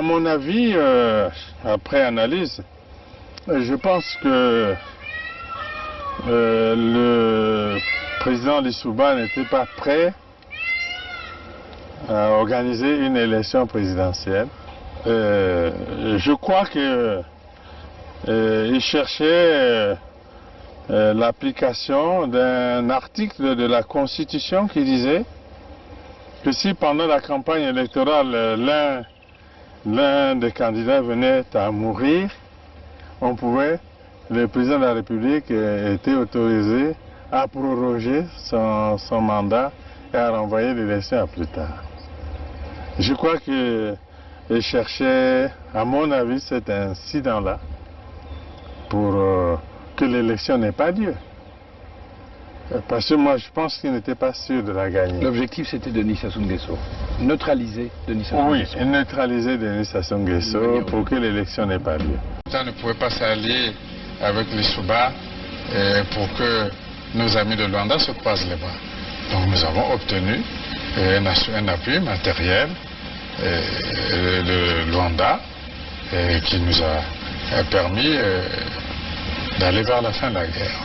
mon avis, après analyse, je pense que le président Lissouba n'était pas prêt à organiser une élection présidentielle. Je crois qu'il cherchait l'application d'un article de la Constitution qui disait que si pendant la campagne électorale l'un des candidats venait à mourir, le président de la République était autorisé à proroger son mandat et à renvoyer l'élection à plus tard. Je crois qu'il cherchait, à mon avis, cet incident-là pour que l'élection n'ait pas lieu. Parce que moi, je pense qu'il n'était pas sûr de la gagner. L'objectif, c'était Denis Sassou Nguesso. Neutraliser Denis Sassou Nguesso. Oui, neutraliser Denis Sassou Nguesso pour que l'élection n'ait pas lieu. On ne pouvait pas s'allier avec les Souba pour que nos amis de Luanda se croisent les bras. Donc nous avons obtenu un appui matériel de Luanda qui nous a permis d'aller vers la fin de la guerre.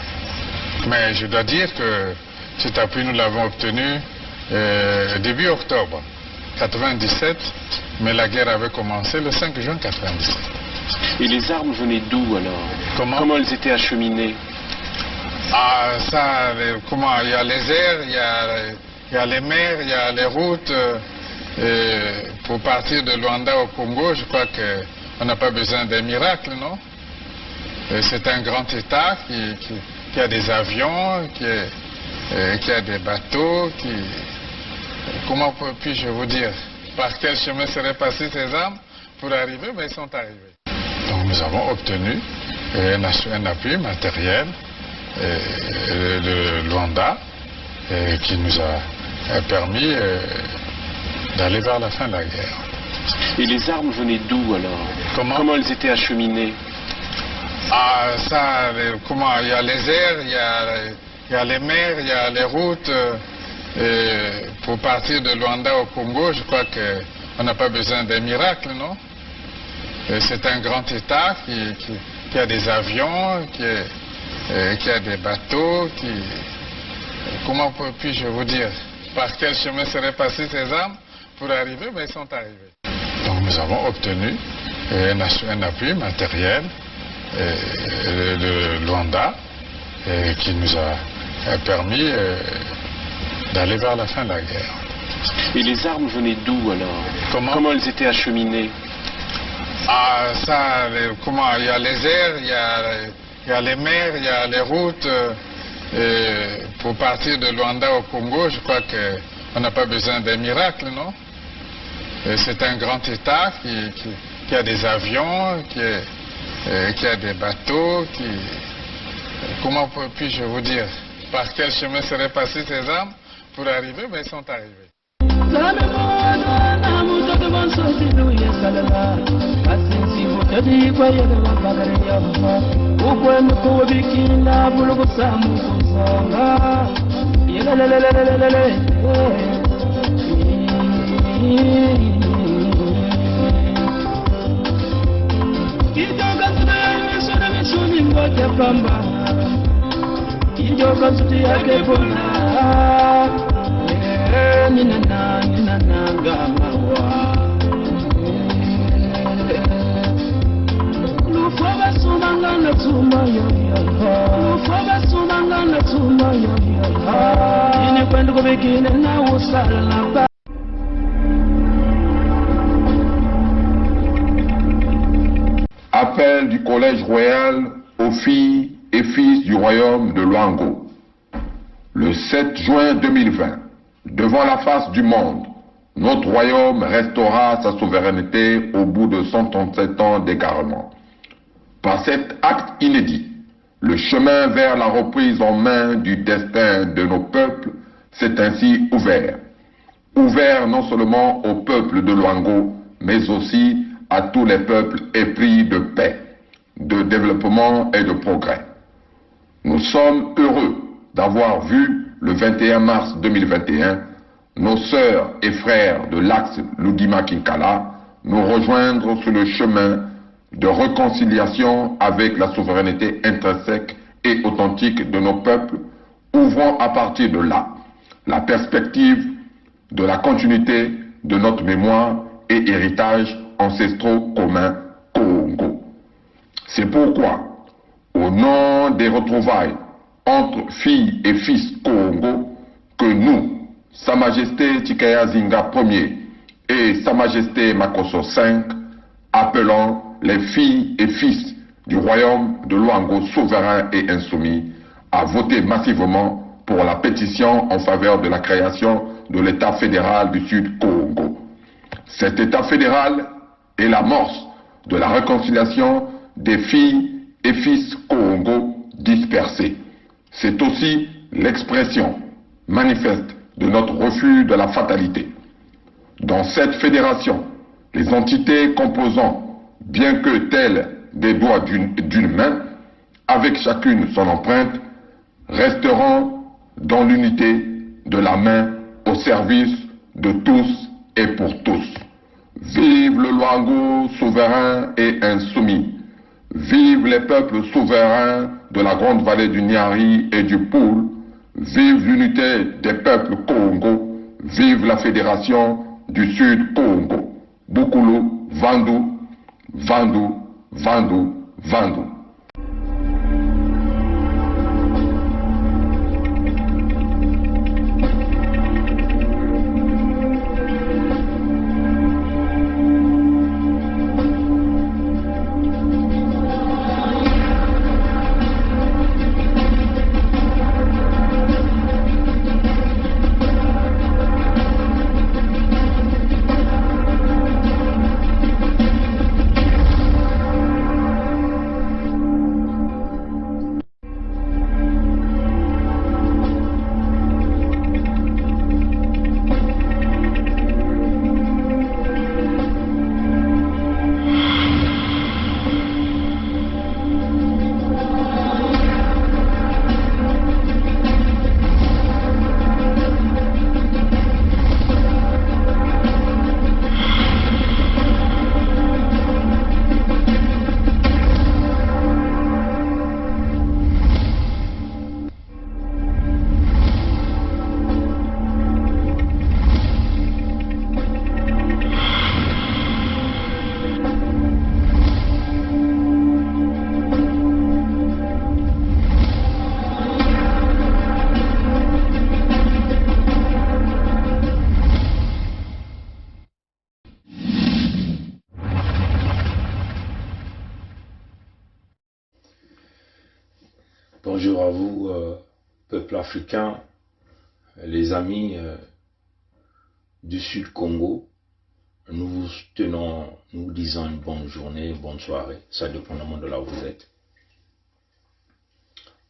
Mais je dois dire que cet appui, nous l'avons obtenu début octobre 1997, mais la guerre avait commencé le 5 juin 1997. Et les armes venaient d'où alors? Comment elles étaient acheminées? Ah, ça, comment? Il y a les airs, il y a les mers, il y a les routes. Pour partir de Luanda au Congo, je crois qu'on n'a pas besoin d'un miracle, non? C'est un grand État qui a des avions, qui a des bateaux, comment puis-je vous dire? Par quel chemin seraient passées ces armes pour arriver? Mais ils sont arrivés. Donc nous avons obtenu un appui matériel de Luanda qui nous a permis d'aller vers la fin de la guerre. Et les armes venaient d'où alors? Comment elles étaient acheminées? Ah, ça, comment? Il y a les airs, il y a les mers, il y a les routes. Pour partir de Luanda au Congo, je crois qu'on n'a pas besoin d'un miracle, non? C'est un grand État qui a des avions, qui a des bateaux, comment puis-je vous dire? Par quel chemin seraient passées ces armes pour arriver? Mais ils sont arrivés. Donc nous avons obtenu un appui matériel de Luanda qui nous a permis d'aller vers la fin de la guerre. Et les armes venaient d'où alors? Comment elles étaient acheminées? Ah, ça, comment? Il y a les airs, il y a les mers, il y a les routes. Pour partir de Luanda au Congo, je crois qu'on n'a pas besoin d'un miracle, non? C'est un grand État qui a des avions, qui a des bateaux, comment puis-je vous dire? Par quel chemin seraient passées ces armes pour arriver? Mais ils sont arrivés. Appel du Collège royal aux filles et fils du royaume de Luango. Le 7 juin 2020, devant la face du monde, notre royaume restaura sa souveraineté au bout de 137 ans d'égarement. Par cet acte inédit, le chemin vers la reprise en main du destin de nos peuples s'est ainsi ouvert. Ouvert non seulement au peuple de Luango, mais aussi à tous les peuples épris de paix, de développement et de progrès. Nous sommes heureux d'avoir vu le 21 mars 2021 nos sœurs et frères de l'axe Lugima-Kinkala nous rejoindre sur le chemin de réconciliation avec la souveraineté intrinsèque et authentique de nos peuples, ouvrant à partir de là la perspective de la continuité de notre mémoire et héritage ancestraux communs Congo. C'est pourquoi, au nom des retrouvailles entre filles et fils Congo, que nous, Sa Majesté Tikaya Zinga Ier et Sa Majesté Makosso V, appelons les filles et fils du royaume de Luango souverain et insoumis à voter massivement pour la pétition en faveur de la création de l'État fédéral du Sud Congo. Cet État fédéral est l'amorce de la réconciliation des filles et fils Congo dispersés. C'est aussi l'expression manifeste de notre refus de la fatalité. Dans cette fédération, les entités composant, bien que telles des doigts d'une main, avec chacune son empreinte, resteront dans l'unité de la main au service de tous et pour tous. Vive le Luango souverain et insoumis. Vive les peuples souverains de la grande vallée du Nyari et du Poul. Vive l'unité des peuples Congo. Vive la fédération du Sud Congo. Bukulu, Vandu, Vandu, Vandu, Vandu. Bonjour à vous, peuple africain, les amis du Sud Congo. Nous vous disons une bonne journée, une bonne soirée, ça dépendamment de là où vous êtes.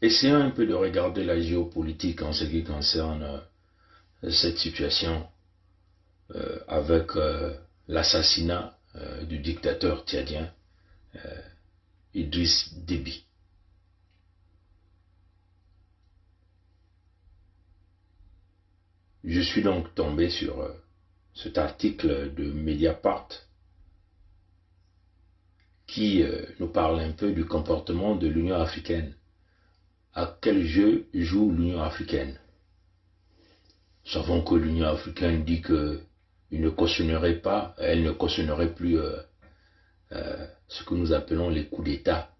Essayons un peu de regarder la géopolitique en ce qui concerne cette situation avec l'assassinat du dictateur tchadien Idriss Déby. Je suis donc tombé sur cet article de Mediapart qui nous parle un peu du comportement de l'Union africaine. À quel jeu joue l'Union africaine? Nous savons que l'Union africaine dit qu'elle ne cautionnerait pas, elle ne cautionnerait plus ce que nous appelons les coups d'État.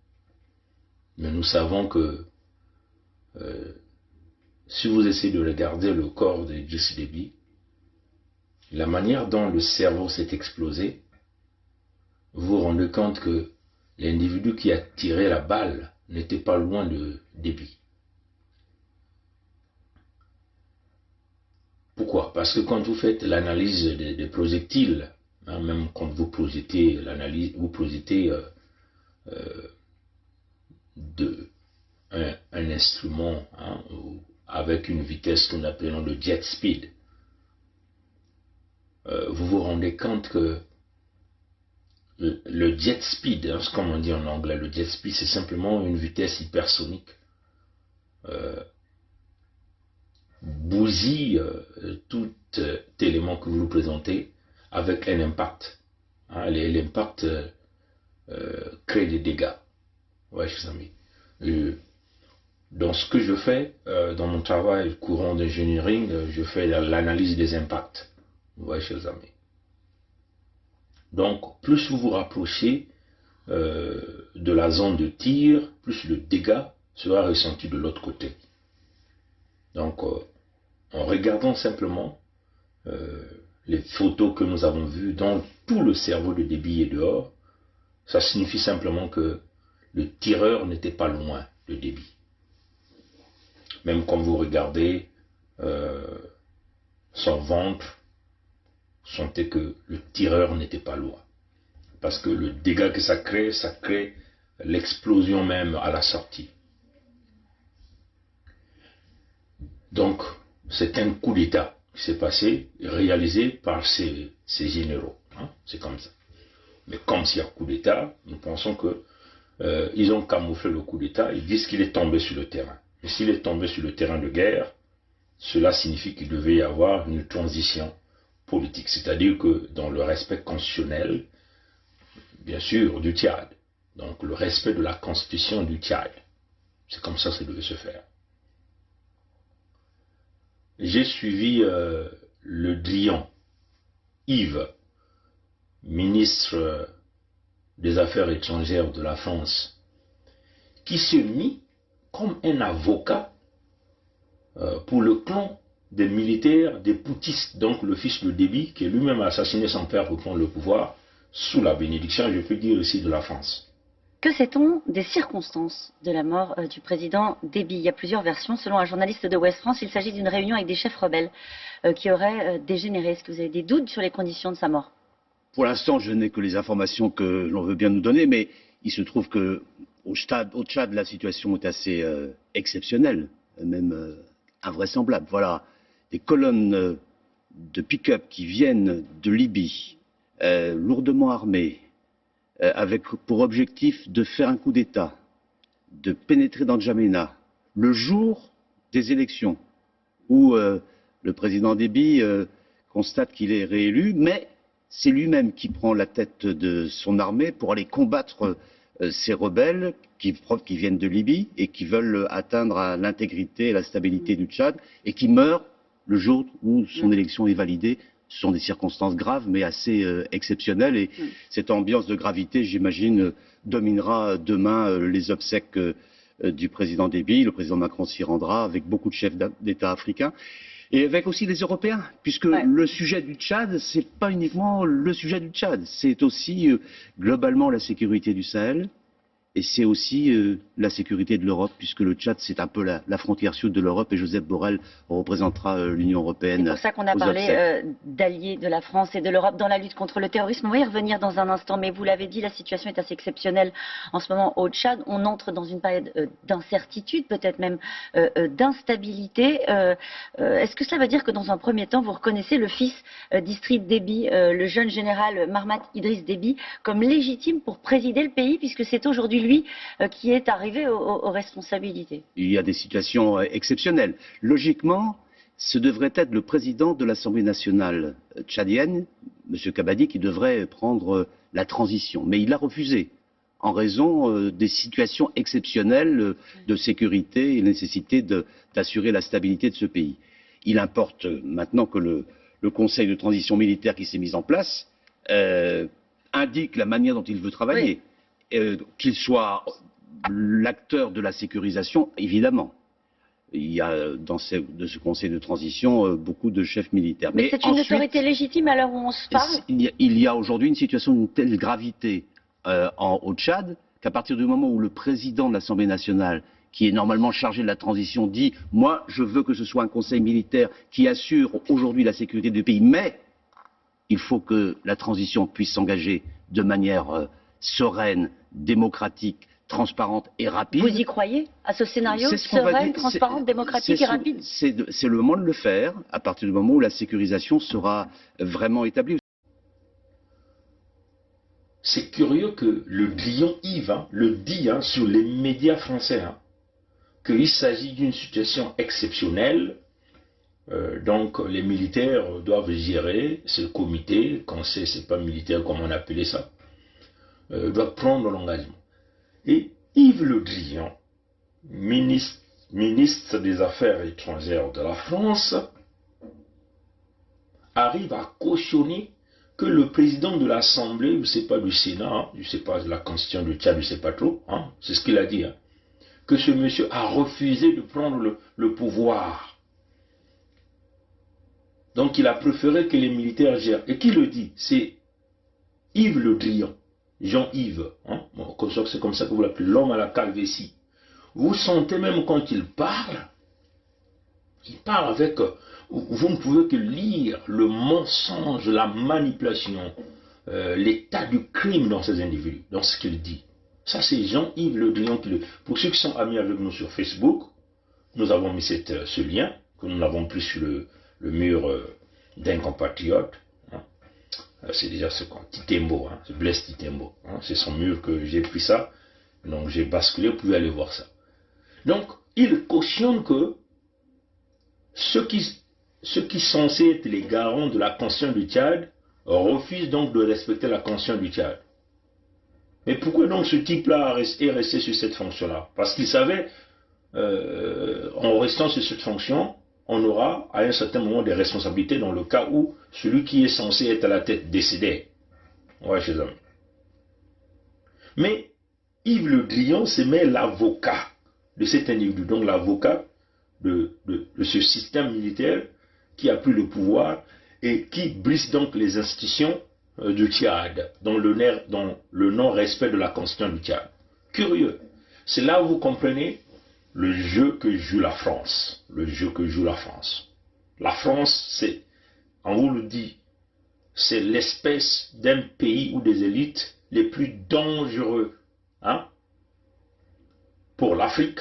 Mais nous savons que si vous essayez de regarder le corps de Idriss Déby, la manière dont le cerveau s'est explosé, vous vous rendez compte que l'individu qui a tiré la balle n'était pas loin de Déby. Pourquoi? Parce que quand vous faites l'analyse des projectiles, hein, même quand vous projetez l'analyse, vous projetez un instrument, hein, avec une vitesse que nous appelons le jet speed, vous vous rendez compte que le jet speed, hein, comme on dit en anglais, le jet speed, c'est simplement une vitesse hypersonique, bousille tout élément que vous nous présentez avec un impact. hein, l'impact crée des dégâts. Ouais, chers amis. Dans ce que je fais, dans mon travail courant d'engineering, je fais l'analyse des impacts. Ouais, chers amis. Donc, plus vous vous rapprochez de la zone de tir, plus le dégât sera ressenti de l'autre côté. Donc, en regardant simplement les photos que nous avons vues dont tout le cerveau de Déby est dehors, ça signifie simplement que le tireur n'était pas loin de Déby. Même quand vous regardez son ventre, sentez que le tireur n'était pas loin. Parce que le dégât que ça crée l'explosion même à la sortie. Donc, c'est un coup d'État qui s'est passé, réalisé par ces généraux. Hein, c'est comme ça. Mais comme s'il y a coup d'État, nous pensons que ils ont camouflé le coup d'État, ils disent qu'il est tombé sur le terrain. Mais s'il est tombé sur le terrain de guerre, cela signifie qu'il devait y avoir une transition politique. C'est-à-dire que dans le respect constitutionnel, bien sûr, du Tchad. Donc le respect de la constitution du Tchad. C'est comme ça que ça devait se faire. J'ai suivi le Drian, Yves, ministre des Affaires étrangères de la France, qui se mit comme un avocat pour le clan des militaires, des poutistes, donc le fils de Déby, qui lui-même a assassiné son père pour prendre le pouvoir, sous la bénédiction, je peux dire aussi, de la France. Que sait-on des circonstances de la mort du président Déby? Il y a plusieurs versions. Selon un journaliste de Ouest France, il s'agit d'une réunion avec des chefs rebelles qui auraient dégénéré. Est-ce que vous avez des doutes sur les conditions de sa mort? Pour l'instant, je n'ai que les informations que l'on veut bien nous donner, mais il se trouve qu'au Tchad, la situation est assez exceptionnelle, même invraisemblable. Voilà, des colonnes de pick-up qui viennent de Libye, lourdement armées, avec pour objectif de faire un coup d'État, de pénétrer dans N'Djamena, le jour des élections, où le président Déby constate qu'il est réélu, mais c'est lui-même qui prend la tête de son armée pour aller combattre ces rebelles qui viennent de Libye et qui veulent atteindre l'intégrité et la stabilité du Tchad et qui meurent le jour où son élection est validée. Ce sont des circonstances graves mais assez exceptionnelles et cette ambiance de gravité, j'imagine, dominera demain les obsèques du président Déby. Le président Macron s'y rendra avec beaucoup de chefs d'État africains. Et avec aussi les Européens, puisque le sujet du Tchad, c'est pas uniquement le sujet du Tchad, c'est aussi globalement la sécurité du Sahel, et c'est aussi la sécurité de l'Europe, puisque le Tchad, c'est un peu la frontière sud de l'Europe, et Joseph Borrell représentera l'Union européenne. C'est pour ça qu'on a parlé d'alliés de la France et de l'Europe dans la lutte contre le terrorisme. On va y revenir dans un instant, mais vous l'avez dit, la situation est assez exceptionnelle en ce moment au Tchad. On entre dans une période d'incertitude, peut-être même d'instabilité. Est-ce que cela veut dire que dans un premier temps, vous reconnaissez le fils d'Idriss Déby, le jeune général Mahamat Idriss Déby, comme légitime pour présider le pays, puisque c'est aujourd'hui lui qui est arrivé aux responsabilités? Il y a des situations exceptionnelles. Logiquement, ce devrait être le président de l'Assemblée nationale tchadienne, M. Kabadi, qui devrait prendre la transition. Mais il a refusé, en raison des situations exceptionnelles de sécurité et la nécessité d'assurer la stabilité de ce pays. Il importe maintenant que le Conseil de transition militaire qui s'est mis en place indique la manière dont il veut travailler. Oui. Qu'il soit l'acteur de la sécurisation, évidemment. Il y a de ce conseil de transition beaucoup de chefs militaires. Mais c'est une autorité légitime à l'heure où on se parle? Il y a aujourd'hui une situation d'une telle gravité au Tchad qu'à partir du moment où le président de l'Assemblée nationale, qui est normalement chargé de la transition, dit « Moi, je veux que ce soit un conseil militaire qui assure aujourd'hui la sécurité du pays, mais il faut que la transition puisse s'engager de manière sereine, démocratique, transparente et rapide. Vous y croyez à ce scénario sereine, transparente, démocratique et rapide? C'est le moment de le faire, à partir du moment où la sécurisation sera vraiment établie. C'est curieux que le Drian Yves le dit sur les médias français, qu'il s'agit d'une situation exceptionnelle Donc les militaires doivent gérer ce comité, conseil, c'est pas militaire comme on appelait ça, doivent prendre l'engagement. Et Yves Le Drian, ministre des Affaires étrangères de la France, arrive à cautionner que le président de l'Assemblée, je ne sais pas du Sénat, hein, je ne sais pas de la Constitution du Tchad, je ne sais pas trop, hein, c'est ce qu'il a dit, hein, que ce monsieur a refusé de prendre le pouvoir. Donc il a préféré que les militaires gèrent. Et qui le dit? C'est Yves Le Drian, Jean-Yves, hein, c'est comme ça que vous l'appelez, l'homme à la calvétie. Vous sentez même quand il parle avec... Vous ne pouvez que lire le mensonge, la manipulation, l'état du crime dans ces individus, dans ce qu'il dit. Ça, c'est Jean-Yves Le Drian qui le... Pour ceux qui sont amis avec nous sur Facebook, nous avons mis ce lien, que nous l'avons pris sur le mur d'un compatriote. Hein. C'est déjà ce qu'on... Titembo, hein, c'est Blaise Titembo. Hein, c'est son mur que j'ai pris ça. Donc j'ai basculé, vous pouvez aller voir ça. Donc, il cautionne que ceux qui sont censés être les garants de la Constitution du Tchad refusent donc de respecter la Constitution du Tchad. Mais pourquoi donc ce type-là est resté sur cette fonction-là? Parce qu'il savait, en restant sur cette fonction, on aura à un certain moment des responsabilités dans le cas où celui qui est censé être à la tête décédait. Ouais, chers amis. Mais Yves Le Drian, c'est même l'avocat de cet individu, donc l'avocat de ce système militaire qui a pris le pouvoir et qui brise donc les institutions du Tchad dans le non-respect de la Constitution du Tchad. Curieux. C'est là où vous comprenez le jeu que joue la France. Le jeu que joue la France. La France, c'est, on vous le dit, c'est l'espèce d'un pays ou des élites les plus dangereux, hein, pour l'Afrique,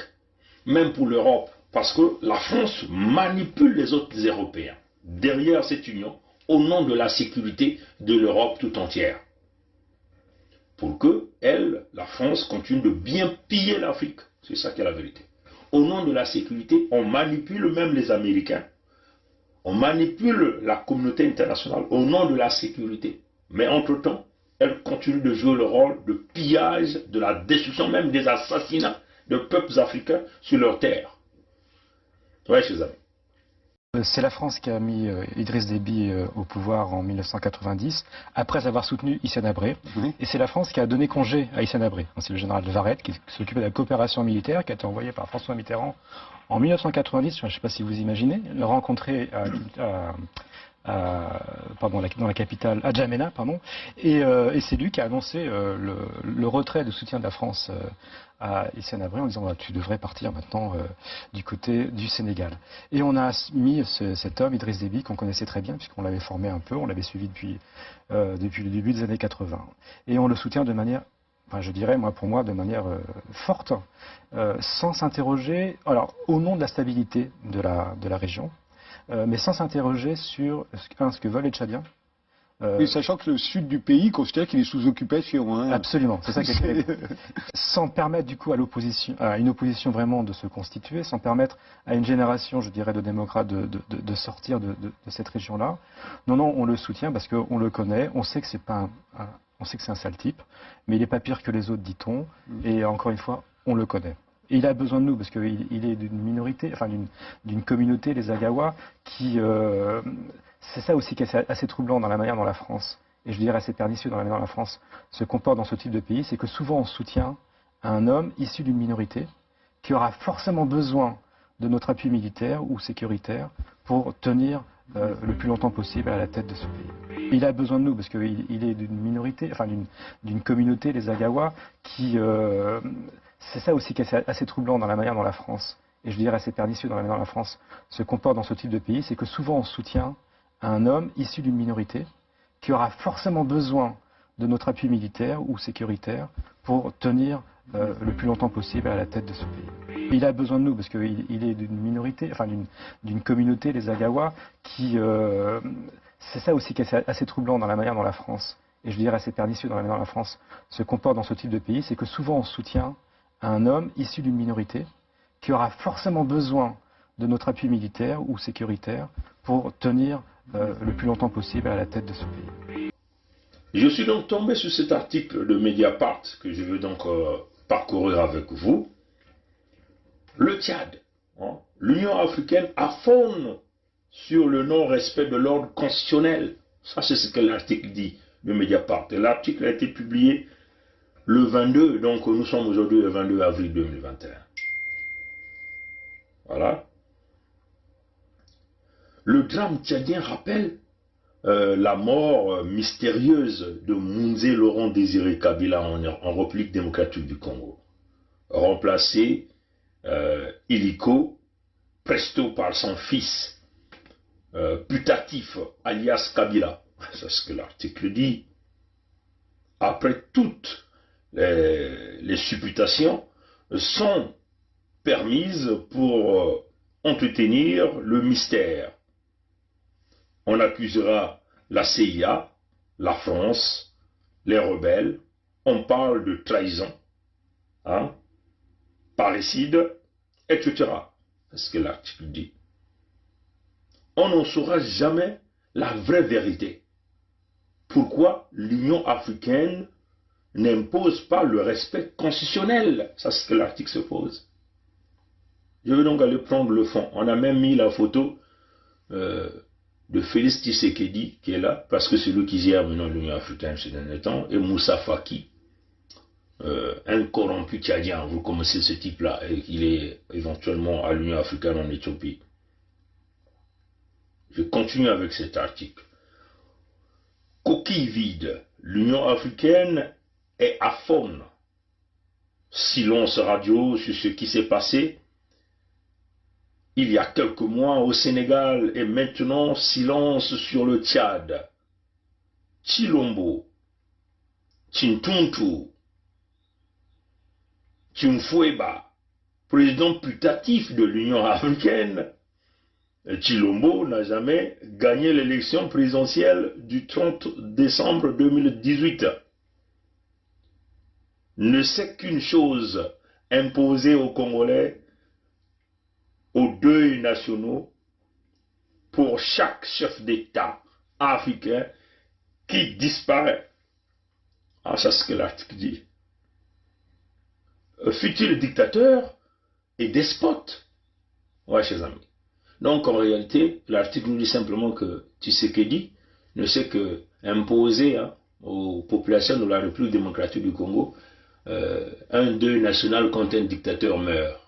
même pour l'Europe, parce que la France manipule les autres Européens derrière cette union au nom de la sécurité de l'Europe tout entière. Pour que, elle, la France, continue de bien piller l'Afrique. C'est ça qui est la vérité. Au nom de la sécurité, on manipule même les Américains. On manipule la communauté internationale au nom de la sécurité. Mais entre-temps, elle continue de jouer le rôle de pillage, de la destruction, même des assassinats de peuples africains sur leur terre. Oui, chers amis. C'est la France qui a mis Idriss Déby au pouvoir en 1990, après avoir soutenu Hissène Habré. Oui. Et c'est la France qui a donné congé à Hissène Habré. C'est le général de Varette qui s'occupait de la coopération militaire, qui a été envoyé par François Mitterrand en 1990, je ne sais pas si vous imaginez, le rencontrer dans la capitale, à Djamena, pardon, et c'est lui qui a annoncé le retrait de soutien de la France à Hissène Habré en disant tu devrais partir maintenant du côté du Sénégal. Et on a mis cet homme, Idriss Déby, qu'on connaissait très bien, puisqu'on l'avait formé un peu, on l'avait suivi depuis le début des années 80. Et on le soutient de manière, enfin, je dirais, pour moi, de manière forte, sans s'interroger, alors au nom de la stabilité de la région, mais sans s'interroger sur ce que veulent les Tchadiens. Et sachant que le sud du pays considère qu'il est sous occupation. Hein. Absolument, c'est ça qui est sans permettre du coup à une opposition vraiment de se constituer, sans permettre à une génération, je dirais, de démocrates de sortir de cette région-là. Non, on le soutient parce qu'on le connaît, on sait que c'est pas on sait que c'est un sale type, mais il n'est pas pire que les autres, dit-on, et encore une fois, on le connaît. Et il a besoin de nous, parce qu'il est d'une minorité, enfin d'une communauté, les Agawa, qui... c'est ça aussi qui est assez troublant dans la manière dont la France, et je dirais assez pernicieux dans la manière dont la France se comporte dans ce type de pays, c'est que souvent on soutient un homme issu d'une minorité qui aura forcément besoin de notre appui militaire ou sécuritaire pour tenir le plus longtemps possible à la tête de ce pays. Et il a besoin de nous, parce qu'il est d'une minorité, enfin d'une communauté, les Agawa, qui... c'est ça aussi qui est assez troublant dans la manière dont la France, et je dirais assez pernicieux dans la manière dont la France se comporte dans ce type de pays, c'est que souvent on soutient un homme issu d'une minorité qui aura forcément besoin de notre appui militaire ou sécuritaire pour tenir le plus longtemps possible à la tête de ce pays. Et il a besoin de nous, parce qu'il est d'une minorité, enfin d'une communauté, les Agawa, qui... c'est ça aussi qui est assez troublant dans la manière dont la France, et je dirais assez pernicieux dans la manière dont la France se comporte dans ce type de pays, c'est que souvent on soutient un homme issu d'une minorité qui aura forcément besoin de notre appui militaire ou sécuritaire pour tenir le plus longtemps possible à la tête de ce pays. Je suis donc tombé sur cet article de Mediapart que je veux donc parcourir avec vous. Le Tchad, hein, l'Union africaine affirme sur le non-respect de l'ordre constitutionnel. Ça, c'est ce que l'article dit de Mediapart. L'article a été publié le 22, donc nous sommes aujourd'hui le 22 avril 2021. Voilà. Le drame tchadien rappelle la mort mystérieuse de Mounzé Laurent Désiré Kabila en République démocratique du Congo, remplacé illico presto par son fils putatif alias Kabila. C'est ce que l'article dit. Après toutes les supputations sont permises pour entretenir le mystère. On accusera la CIA, la France, les rebelles. On parle de trahison, hein, parricide, etc. C'est ce que l'article dit. On n'en saura jamais la vraie vérité. Pourquoi l'Union africaine n'impose pas le respect constitutionnel? C'est ce que l'article se pose. Je vais donc aller prendre le fond. On a même mis la photo de Félix Tshisekedi qui est là, parce que c'est lui qui gère maintenant l'Union africaine ces derniers temps, et Moussa Faki, un corrompu tchadien. Vous connaissez ce type-là, et il est éventuellement à l'Union africaine en Éthiopie. Je continue avec cet article. Coquille vide, l'Union africaine est aphone. Silence radio sur ce qui s'est passé il y a quelques mois au Sénégal, et maintenant silence sur le Tchad. Tshilombo, Tchintuntu, Tchimfoueba, président putatif de l'Union africaine, Tshilombo n'a jamais gagné l'élection présidentielle du 30 décembre 2018. Ne sait qu'une chose, imposer aux Congolais aux deuils nationaux pour chaque chef d'État africain qui disparaît. Ah, c'est ce que l'article dit. Fut-il dictateur et despote? Ouais, chers amis. Donc, en réalité, l'article nous dit simplement que Tshisekedi ne sait que imposer aux populations de la République démocratique du Congo un deuil national quand un dictateur meurt.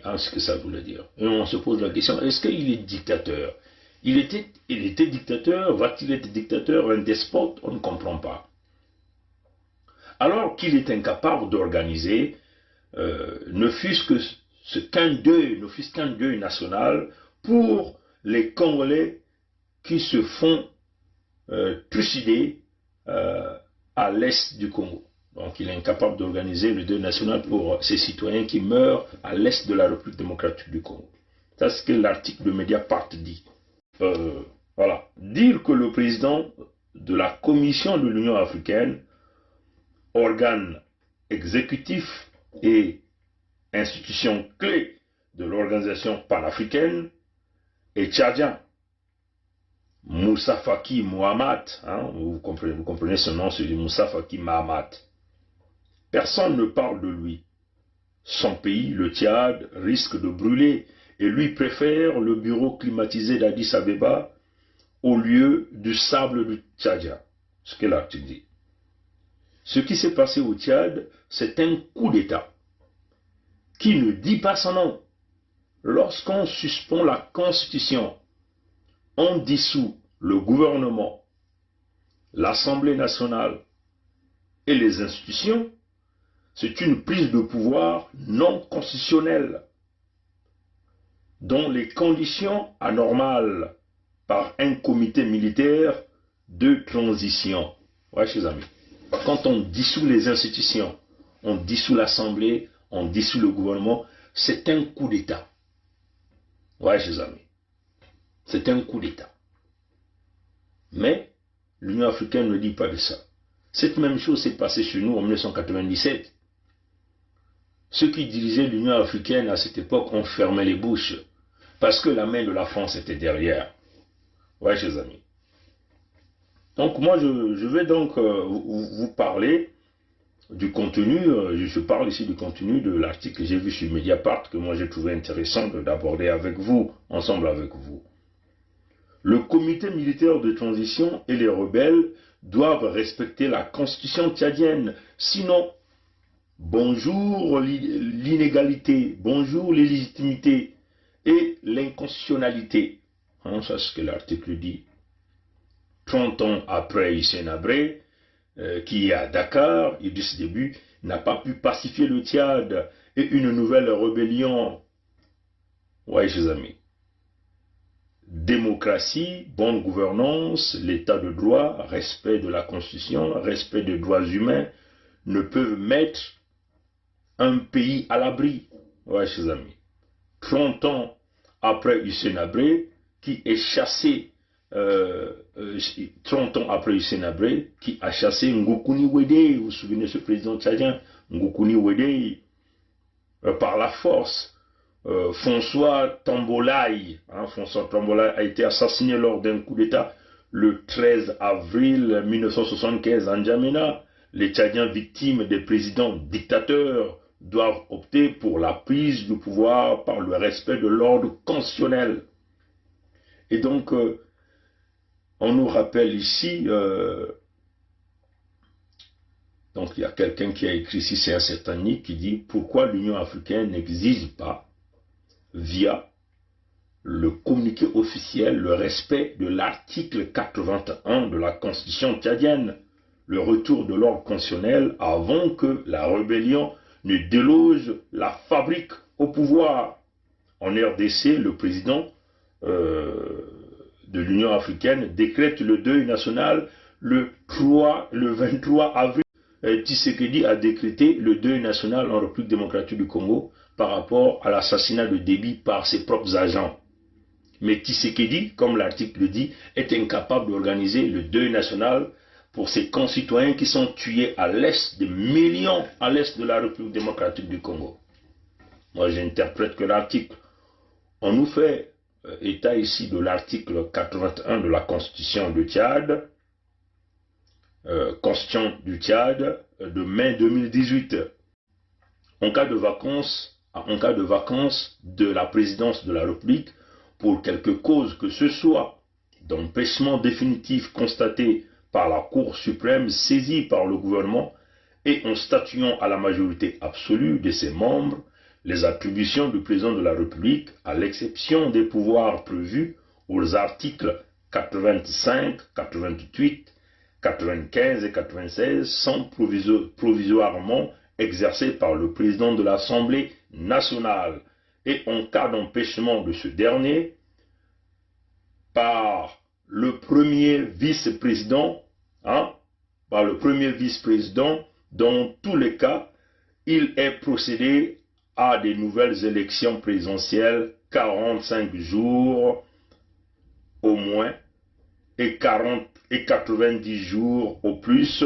Ah, ce que ça voulait dire. Et on se pose la question, est-ce qu'il est dictateur? Il était dictateur, va-t-il être dictateur, un despote? On ne comprend pas. Alors qu'il est incapable d'organiser, ne fût-ce qu'un deuil national pour les Congolais qui se font trucider à l'est du Congo. Donc il est incapable d'organiser le deuil national pour ses citoyens qui meurent à l'est de la République démocratique du Congo. C'est ce que l'article de Mediapart dit. Voilà. Dire que le président de la Commission de l'Union africaine, organe exécutif et institution clé de l'organisation panafricaine, est tchadien. Moussa Faki Mohamed, hein, vous comprenez ce nom, c'est Moussa Faki Mahamat. Personne ne parle de lui. Son pays, le Tchad, risque de brûler et lui préfère le bureau climatisé d'Addis Abeba au lieu du sable du Tchadien. Ce que l'article dit. Ce qui s'est passé au Tchad, c'est un coup d'État qui ne dit pas son nom. Lorsqu'on suspend la Constitution, on dissout le gouvernement, l'Assemblée nationale et les institutions, c'est une prise de pouvoir non constitutionnelle, dont les conditions anormales par un comité militaire de transition. Ouais, chers amis. Quand on dissout les institutions, on dissout l'Assemblée, on dissout le gouvernement, c'est un coup d'État. Ouais, chers amis. C'est un coup d'État. Mais l'Union africaine ne dit pas de ça. Cette même chose s'est passée chez nous en 1997. Ceux qui dirigeaient l'Union africaine à cette époque ont fermé les bouches. Parce que la main de la France était derrière. Ouais, chers amis. Donc moi, je vais donc vous parler du contenu, je parle ici du contenu de l'article que j'ai vu sur Mediapart, que moi j'ai trouvé intéressant d'aborder avec vous, ensemble avec vous. Le comité militaire de transition et les rebelles doivent respecter la constitution tchadienne, sinon, bonjour l'inégalité, bonjour l'illégitimité et l'inconstitutionnalité. Hein, ça c'est ce que l'article dit. 30 ans après Hissène Habré, qui est à Dakar, il dit ce début, n'a pas pu pacifier le Tchad et une nouvelle rébellion. Ouais, chers amis. Démocratie, bonne gouvernance, l'état de droit, respect de la Constitution, respect des droits humains ne peuvent mettre un pays à l'abri. Ouais, chers amis. 30 ans après Hissène Habré, qui est chassé 30 ans après Hissène Habré, qui a chassé Ngoukouni Ouédé, vous vous souvenez de ce président tchadien, Ngoukouni Ouédé, par la force. François Tambolaï, François Tambolaï a été assassiné lors d'un coup d'État le 13 avril 1975 à N'Djamena. Les Tchadiens victimes des présidents dictateurs doivent opter pour la prise du pouvoir par le respect de l'ordre constitutionnel. Et donc, on nous rappelle ici, donc il y a quelqu'un qui a écrit ici, c'est un certain Nick, qui dit « Pourquoi l'Union africaine n'exige pas, via le communiqué officiel, le respect de l'article 81 de la Constitution tchadienne, le retour de l'ordre constitutionnel avant que la rébellion ne déloge la fabrique au pouvoir ?» En RDC, le président de l'Union africaine décrète le deuil national le 23 avril. Tshisekedi a décrété le deuil national en République démocratique du Congo par rapport à l'assassinat de Déby par ses propres agents. Mais Tshisekedi, comme l'article le dit, est incapable d'organiser le deuil national pour ses concitoyens qui sont tués à l'est, des millions à l'est de la République démocratique du Congo. Moi, j'interprète que l'article, on nous fait état ici de l'article 81 de la Constitution du Tchad, Constitution du Tchad de mai 2018. En cas de vacances de la présidence de la République, pour quelque cause que ce soit, d'empêchement définitif constaté par la Cour suprême saisie par le gouvernement et en statuant à la majorité absolue de ses membres, les attributions du président de la République, à l'exception des pouvoirs prévus aux articles 85, 88, 95 et 96, sont provisoirement exercés par le président de l'Assemblée nationale et en cas d'empêchement de ce dernier, par le premier vice-président, dans tous les cas, il est procédé à des nouvelles élections présidentielles 45 jours au moins et 90 jours au plus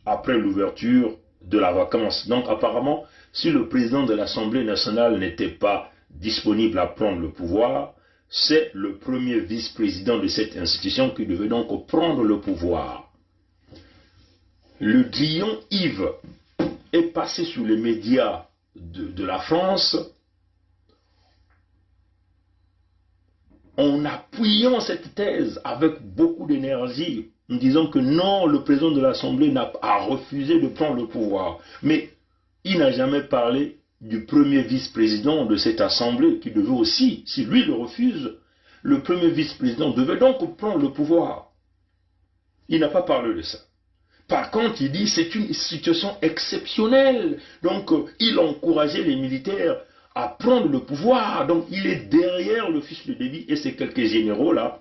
après l'ouverture de la vacance. Donc apparemment, si le président de l'Assemblée nationale n'était pas disponible à prendre le pouvoir, c'est le premier vice-président de cette institution qui devait donc prendre le pouvoir. Le grillon Yves est passé sur les médias de la France en appuyant cette thèse avec beaucoup d'énergie, en disant que non, le président de l'Assemblée a refusé de prendre le pouvoir. Mais il n'a jamais parlé du premier vice-président de cette Assemblée qui devait aussi, si lui le refuse, le premier vice-président devait donc prendre le pouvoir. Il n'a pas parlé de ça. Par contre, il dit que c'est une situation exceptionnelle. Donc, il encourageait les militaires à prendre le pouvoir. Donc, il est derrière le fils de Déby et ces quelques généraux-là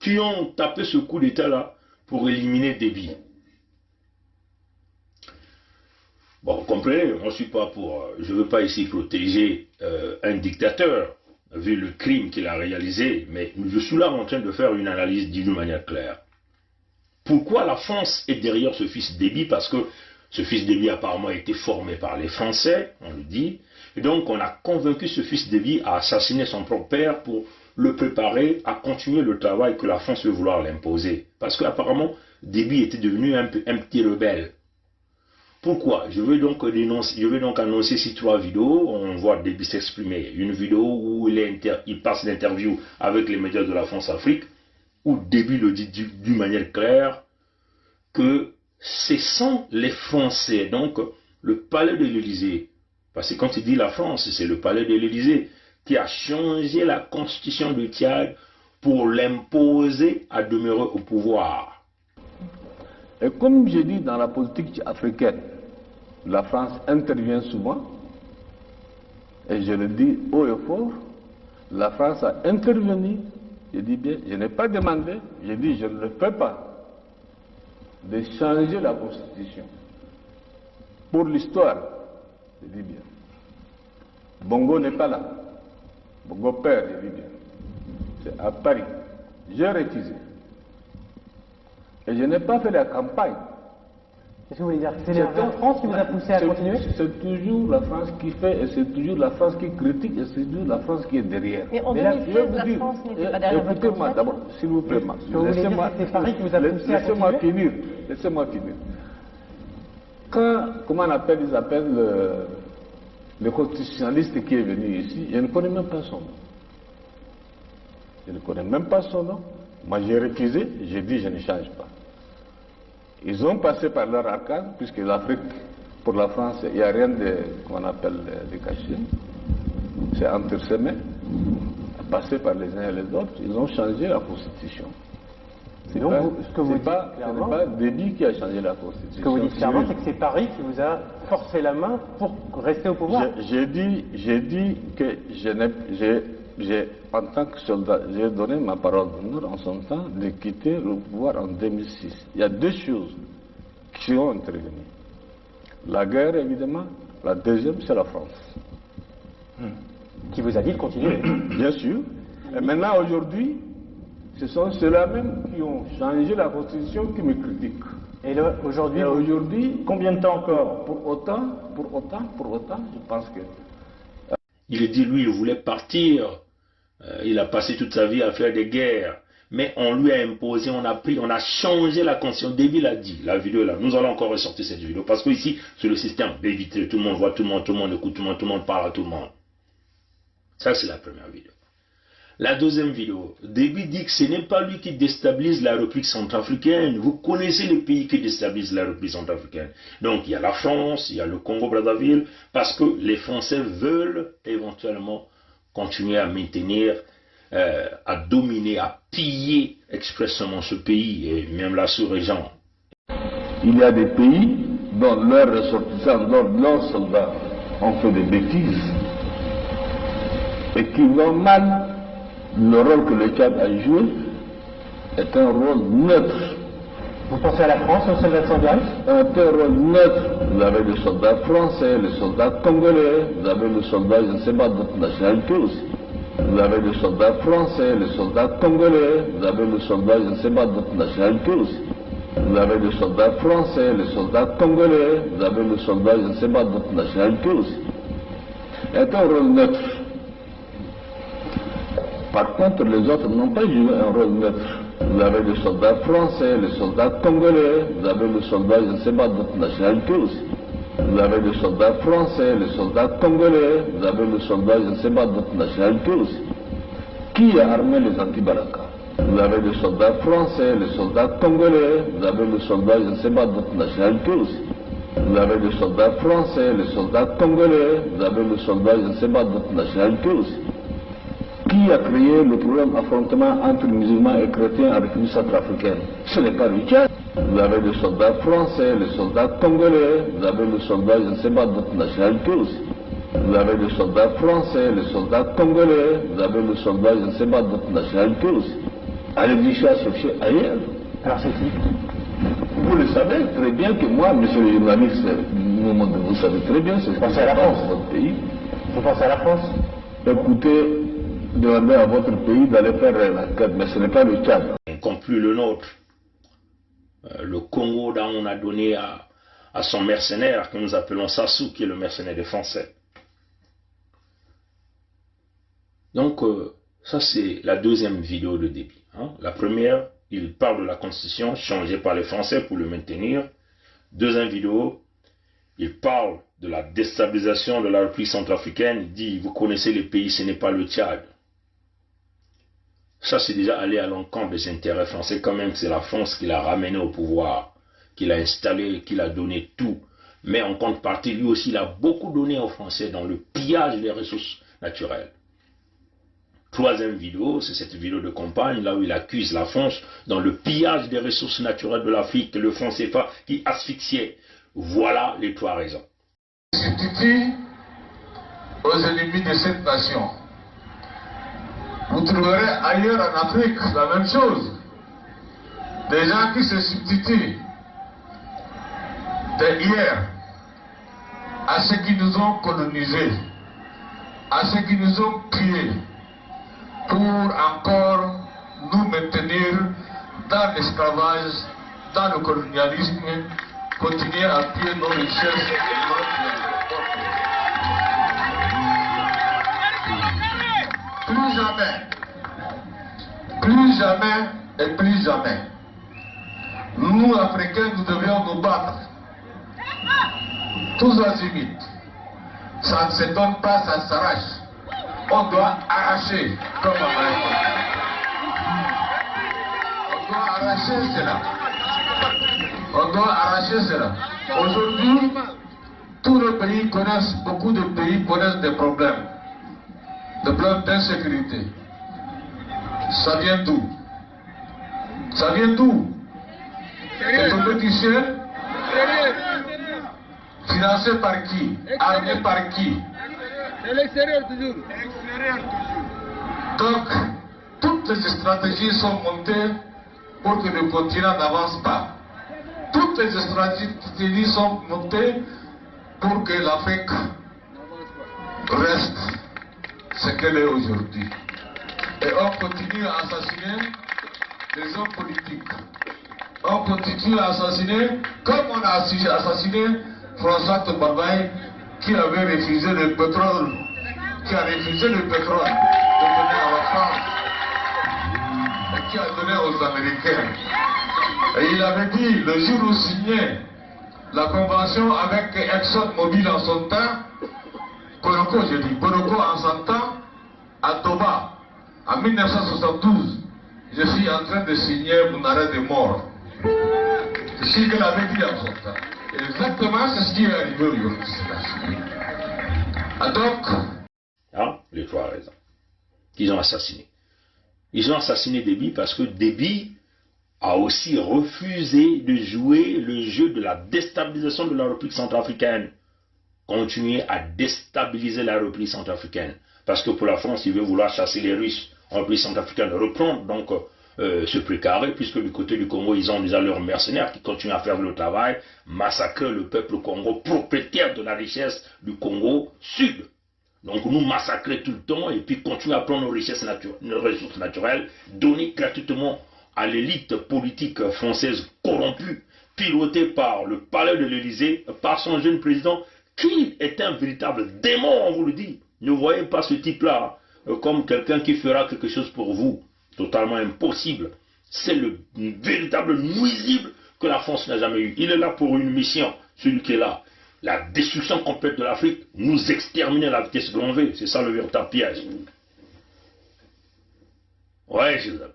qui ont tapé ce coup d'État-là pour éliminer Déby. Bon, vous comprenez, moi je ne veux pas ici protéger un dictateur, vu le crime qu'il a réalisé, mais je suis là en train de faire une analyse d'une manière claire. Pourquoi la France est derrière ce fils Déby? Parce que Ce fils de vie apparemment a été formé par les Français, on le dit. Et donc on a convaincu ce fils de vie à assassiner son propre père pour le préparer à continuer le travail que la France veut vouloir l'imposer. Parce qu'apparemment, Déby était devenu un petit rebelle. Pourquoi? Je veux donc annoncer ces 3 vidéos. On voit Déby s'exprimer. Une vidéo où il passe l'interview avec les médias de la France-Afrique, où Déby le dit d'une manière claire que ce sont les Français, donc le palais de l'Élysée. Parce que quand il dit la France, c'est le palais de l'Élysée qui a changé la constitution du Tchad pour l'imposer à demeurer au pouvoir. Et comme je dis dans la politique africaine, la France intervient souvent, et je le dis haut et fort, la France a intervenu, je dis bien, je n'ai pas demandé, je dis je ne le fais pas, de changer la constitution. Pour l'histoire, je dis bien. Bongo n'est pas là. Bongo père, je dis bien. C'est à Paris. J'ai refusé. Et je n'ai pas fait la campagne. Qu'est-ce que vous voulez dire? C'est la France qui vous a poussé à continuer? C'est toujours la France qui fait, et c'est toujours la France qui critique, et c'est toujours la France qui est derrière. Mais en 2016, la France n'était pas derrière votre candidature. Écoutez-moi d'abord, s'il vous plaît, c'est Paris qui vous a poussé à continuer? Laissez-moi finir. Quand, comment on appelle, ils appellent le constitutionnaliste qui est venu ici, je ne connais même pas son nom. Je ne connais même pas son nom. Moi j'ai refusé, j'ai dit je ne change pas. Ils ont passé par leur arcane, puisque l'Afrique, pour la France, il n'y a rien de, qu'on appelle de caché. C'est entre ses mains, passé par les uns et les autres, ils ont changé la constitution. Ce n'est pas Déby qui a changé la constitution. Ce que vous dites clairement, c'est que c'est Paris qui vous a forcé la main pour rester au pouvoir. J'ai dit que en tant que soldat, j'ai donné ma parole d'honneur en son temps de quitter le pouvoir en 2006. Il y a 2 choses qui ont intervenu. La guerre, évidemment. La deuxième, c'est la France. Qui vous a dit de continuer? Bien sûr. Et maintenant, aujourd'hui, ce sont ceux-là même qui ont changé la constitution qui me critiquent. Et aujourd'hui, combien de temps encore? Pour autant, je pense que... Il dit, lui, il voulait partir. Il a passé toute sa vie à faire des guerres. Mais on lui a imposé, on a changé la constitution. Déby l'a dit, la vidéo là. Nous allons encore ressortir cette vidéo. Parce que ici, c'est le système d'éviter. Tout le monde voit, tout le monde écoute, tout le monde parle à tout le monde. Ça, c'est la première vidéo. La deuxième vidéo, Déby dit que ce n'est pas lui qui déstabilise la République centrafricaine. Vous connaissez les pays qui déstabilisent la République centrafricaine. Donc il y a la France, il y a le Congo-Brazzaville, parce que les Français veulent éventuellement continuer à maintenir, à dominer, à piller expressément ce pays, et même la sous-région. Il y a des pays dont leurs ressortissants, leurs soldats ont fait des bêtises, et qui normalement, le rôle que le Tchad a joué est un rôle neutre. Vous pensez à la France, aux soldats de Sandiaï? Un rôle neutre. Vous avez les soldats français, les soldats congolais, vous avez les soldats, je ne sais pas, d'autres nationalités aussi. Vous avez les soldats français, les soldats congolais, vous avez les soldats, je ne sais pas, d'autres nationalités aussi. Vous avez les soldats français, les soldats congolais, vous avez les soldats, je ne sais pas, d'autres nationalités aussi. C'est un rôle neutre. Par contre, les autres n'ont pas joué un rôle neutre. Vous avez les soldats français, les soldats congolais, vous avez les soldats, je ne sais pas, d'autres nationalités aussi. Vous avez les soldats français, les soldats congolais, vous avez les soldats, je ne sais pas, d'autres nationalités aussi. Qui a armé les anti-Balaka? Vous avez les soldats français, les soldats congolais, vous avez les soldats, je ne sais pas, d'autres nationalités aussi. Vous avez les soldats français, les soldats congolais, vous avez les soldats, je ne sais pas, d'autres nationalités aussi. Qui a créé le problème d'affrontement entre musulmans et chrétiens en République centrafricaine? Ce n'est pas le Tchad. Vous avez les soldats français, les soldats congolais, vous avez les soldats, je ne sais pas, d'autres nationalités aussi. Vous avez les soldats français, les soldats congolais, vous avez les soldats, je ne sais pas, d'autres nationalités aussi. Allez-y chercher ailleurs. Alors c'est qui? Vous le savez très bien que moi, monsieur le journaliste, vous savez très bien, c'est pensez à la France, votre pays. Vous pensez à la France? Écoutez, demandez à votre pays d'aller faire l'enquête, mais ce n'est pas le Tchad. On ne compte plus le nôtre. Le Congo, là, on a donné à son mercenaire que nous appelons Sassou, qui est le mercenaire des Français. Donc, ça c'est la deuxième vidéo de Déby. Hein. La première, il parle de la constitution changée par les Français pour le maintenir. Deuxième vidéo, il parle de la déstabilisation de la République centrafricaine. Il dit, vous connaissez les pays, ce n'est pas le Tchad. Ça, c'est déjà aller à l'encontre des intérêts français. Quand même, c'est la France qui l'a ramené au pouvoir, qui l'a installé, qui l'a donné tout. Mais en contrepartie, lui aussi, il a beaucoup donné aux Français dans le pillage des ressources naturelles. Troisième vidéo, c'est cette vidéo de campagne, là où il accuse la France dans le pillage des ressources naturelles de l'Afrique, le franc CFA qui asphyxiait. Voilà les trois raisons. Substitue aux ennemis de cette nation. Vous trouverez ailleurs en Afrique la même chose. Des gens qui se substituent de hier à ceux qui nous ont colonisés, à ceux qui nous ont tués, pour encore nous maintenir dans l'esclavage, dans le colonialisme, continuer à piller nos richesses. Plus jamais et plus jamais, nous Africains, nous devions nous battre. Tous azimuts. Ça ne se donne pas, ça s'arrache. On doit arracher comme Américain. On doit arracher cela. On doit arracher cela. Aujourd'hui, tous les pays connaissent, beaucoup de pays connaissent des problèmes. Des problèmes d'insécurité. Ça vient d'où? Ça vient d'où? C'est tombé du ciel? Financé par qui? Armé par qui? C'est l'extérieur toujours. Donc, toutes les stratégies sont montées pour que le continent n'avance pas. Toutes les stratégies sont montées pour que l'Afrique reste ce qu'elle est aujourd'hui. Et on continue à assassiner les hommes politiques. On continue à assassiner, comme on a assassiné François Tobabaye, qui avait refusé le pétrole, qui a refusé le pétrole de donner à la France et qui a donné aux Américains. Et il avait dit, le jour où signait la convention avec ExxonMobil en son temps, Boroko, je dis, Boroko en son temps, à Toba, en 1972, je suis en train de signer mon arrêt de mort. C'est ce qu'il avait dit en son temps. Exactement, c'est ce qui est arrivé aujourd'hui. Donc, les trois raisons. Ils ont assassiné. Ils ont assassiné Déby parce que Déby a aussi refusé de jouer le jeu de la déstabilisation de la République centrafricaine. Continuer à déstabiliser la République centrafricaine. Parce que pour la France, il veut vouloir chasser les Russes en République centrafricaine, reprendre donc ce précaré, puisque du côté du Congo, ils ont déjà leurs mercenaires qui continuent à faire le travail, massacrer le peuple congo, propriétaire de la richesse du Congo Sud. Donc nous massacrer tout le temps et puis continuer à prendre nos richesses nos ressources naturelles, donner gratuitement à l'élite politique française corrompue, pilotée par le palais de l'Élysée, par son jeune président, qui est un véritable démon, on vous le dit. Ne voyez pas ce type-là comme quelqu'un qui fera quelque chose pour vous. Totalement impossible. C'est le véritable nuisible que la France n'a jamais eu. Il est là pour une mission, celui qui est là. La destruction complète de l'Afrique, nous exterminer à la vitesse grand V. C'est ça le véritable piège. Ouais, je vous avais.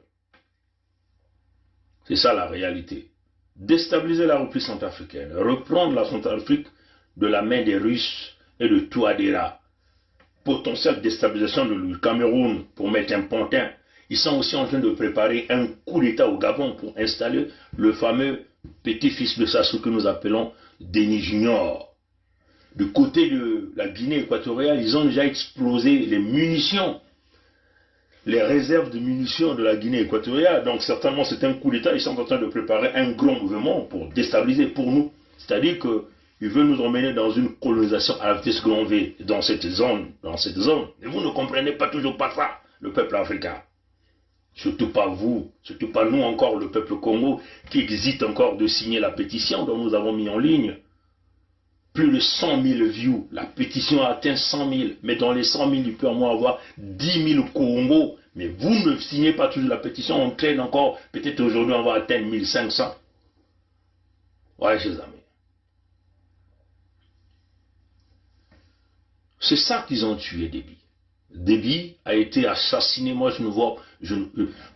C'est ça la réalité. Déstabiliser la République centrafricaine, reprendre la Centrafrique de la main des Russes et de Touadéra. Potentielle déstabilisation du Cameroun pour mettre un pontin. Ils sont aussi en train de préparer un coup d'État au Gabon pour installer le fameux petit-fils de Sassou que nous appelons Denis Junior. Du côté de la Guinée équatoriale, ils ont déjà explosé les munitions, les réserves de munitions de la Guinée équatoriale. Donc certainement c'est un coup d'État, ils sont en train de préparer un grand mouvement pour déstabiliser pour nous. C'est-à-dire qu'ils veulent nous emmener dans une colonisation à la vitesse grand V dans cette zone. Et vous ne comprenez pas toujours pas ça, le peuple africain. Surtout pas vous, surtout pas nous encore, le peuple Congo, qui hésite encore de signer la pétition dont nous avons mis en ligne plus de 100 000 views. La pétition a atteint 100 000. Mais dans les 100 000, il peut au moins avoir 10 000 Congo. Mais vous ne signez pas toujours la pétition. On traîne encore. Peut-être aujourd'hui, on va atteindre 1500. Ouais, chers amis. C'est ça qu'ils ont tué Déby. Déby a été assassiné. Moi, je ne vois...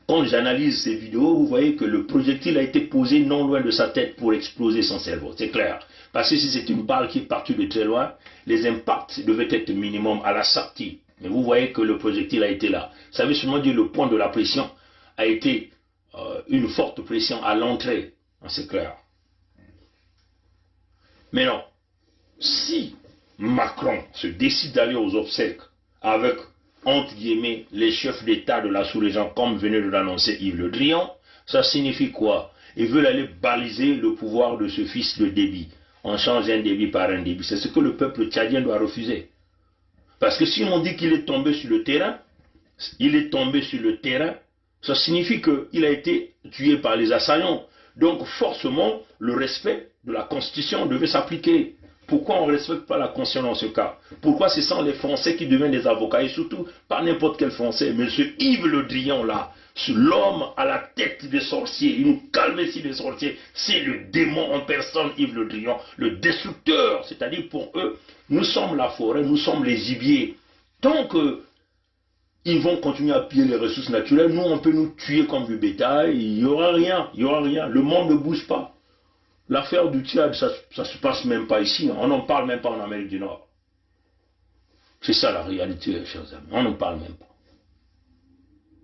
quand j'analyse ces vidéos, vous voyez que le projectile a été posé non loin de sa tête pour exploser son cerveau. C'est clair. Parce que si c'est une balle qui est partie de très loin, les impacts devaient être minimum à la sortie. Mais vous voyez que le projectile a été là. Ça veut seulement dire que le point de la pression a été une forte pression à l'entrée. C'est clair. Mais non, si Macron se décide d'aller aux obsèques avec, entre guillemets, les chefs d'État de la sous-région, comme venait de l'annoncer Yves Le Drian, ça signifie quoi? Ils veulent aller baliser le pouvoir de ce fils de Déby. On change un Déby par un Déby. C'est ce que le peuple tchadien doit refuser. Parce que si on dit qu'il est tombé sur le terrain, ça signifie qu'il a été tué par les assaillants. Donc forcément, le respect de la Constitution devait s'appliquer. Pourquoi on ne respecte pas la Constitution dans ce cas? Pourquoi ce sont les Français qui deviennent des avocats? Et surtout, pas n'importe quel Français, mais ce Yves Le Drian là, l'homme à la tête des sorciers, il nous calmétie des sorciers, c'est le démon en personne, Yves Le Drian, le destructeur. C'est-à-dire pour eux, nous sommes la forêt, nous sommes les gibiers. Tant que ils vont continuer à piller les ressources naturelles, nous on peut nous tuer comme du bétail, il n'y aura rien, le monde ne bouge pas. L'affaire du Tchad, ça ne se passe même pas ici, on n'en parle même pas en Amérique du Nord. C'est ça la réalité, chers amis, on n'en parle même pas.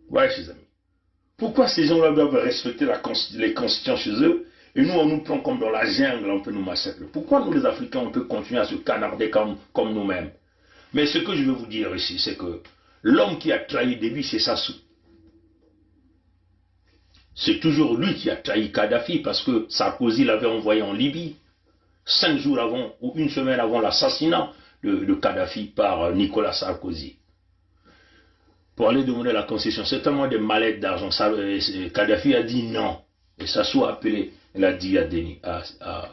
Ouais, chers amis. Pourquoi ces gens-là doivent respecter les constitutions chez eux, et nous on nous prend comme dans la jungle, on peut nous massacrer? Pourquoi nous les Africains, on peut continuer à se canarder comme nous-mêmes? Mais ce que je veux vous dire ici, c'est que l'homme qui a trahi Déby, c'est Sassou. C'est toujours lui qui a trahi Kadhafi parce que Sarkozy l'avait envoyé en Libye 5 jours avant ou une semaine avant l'assassinat de Kadhafi par Nicolas Sarkozy. Pour aller demander la concession, c'est tellement des mallettes d'argent. Kadhafi a dit non. Et Sassou a appelé, il a dit à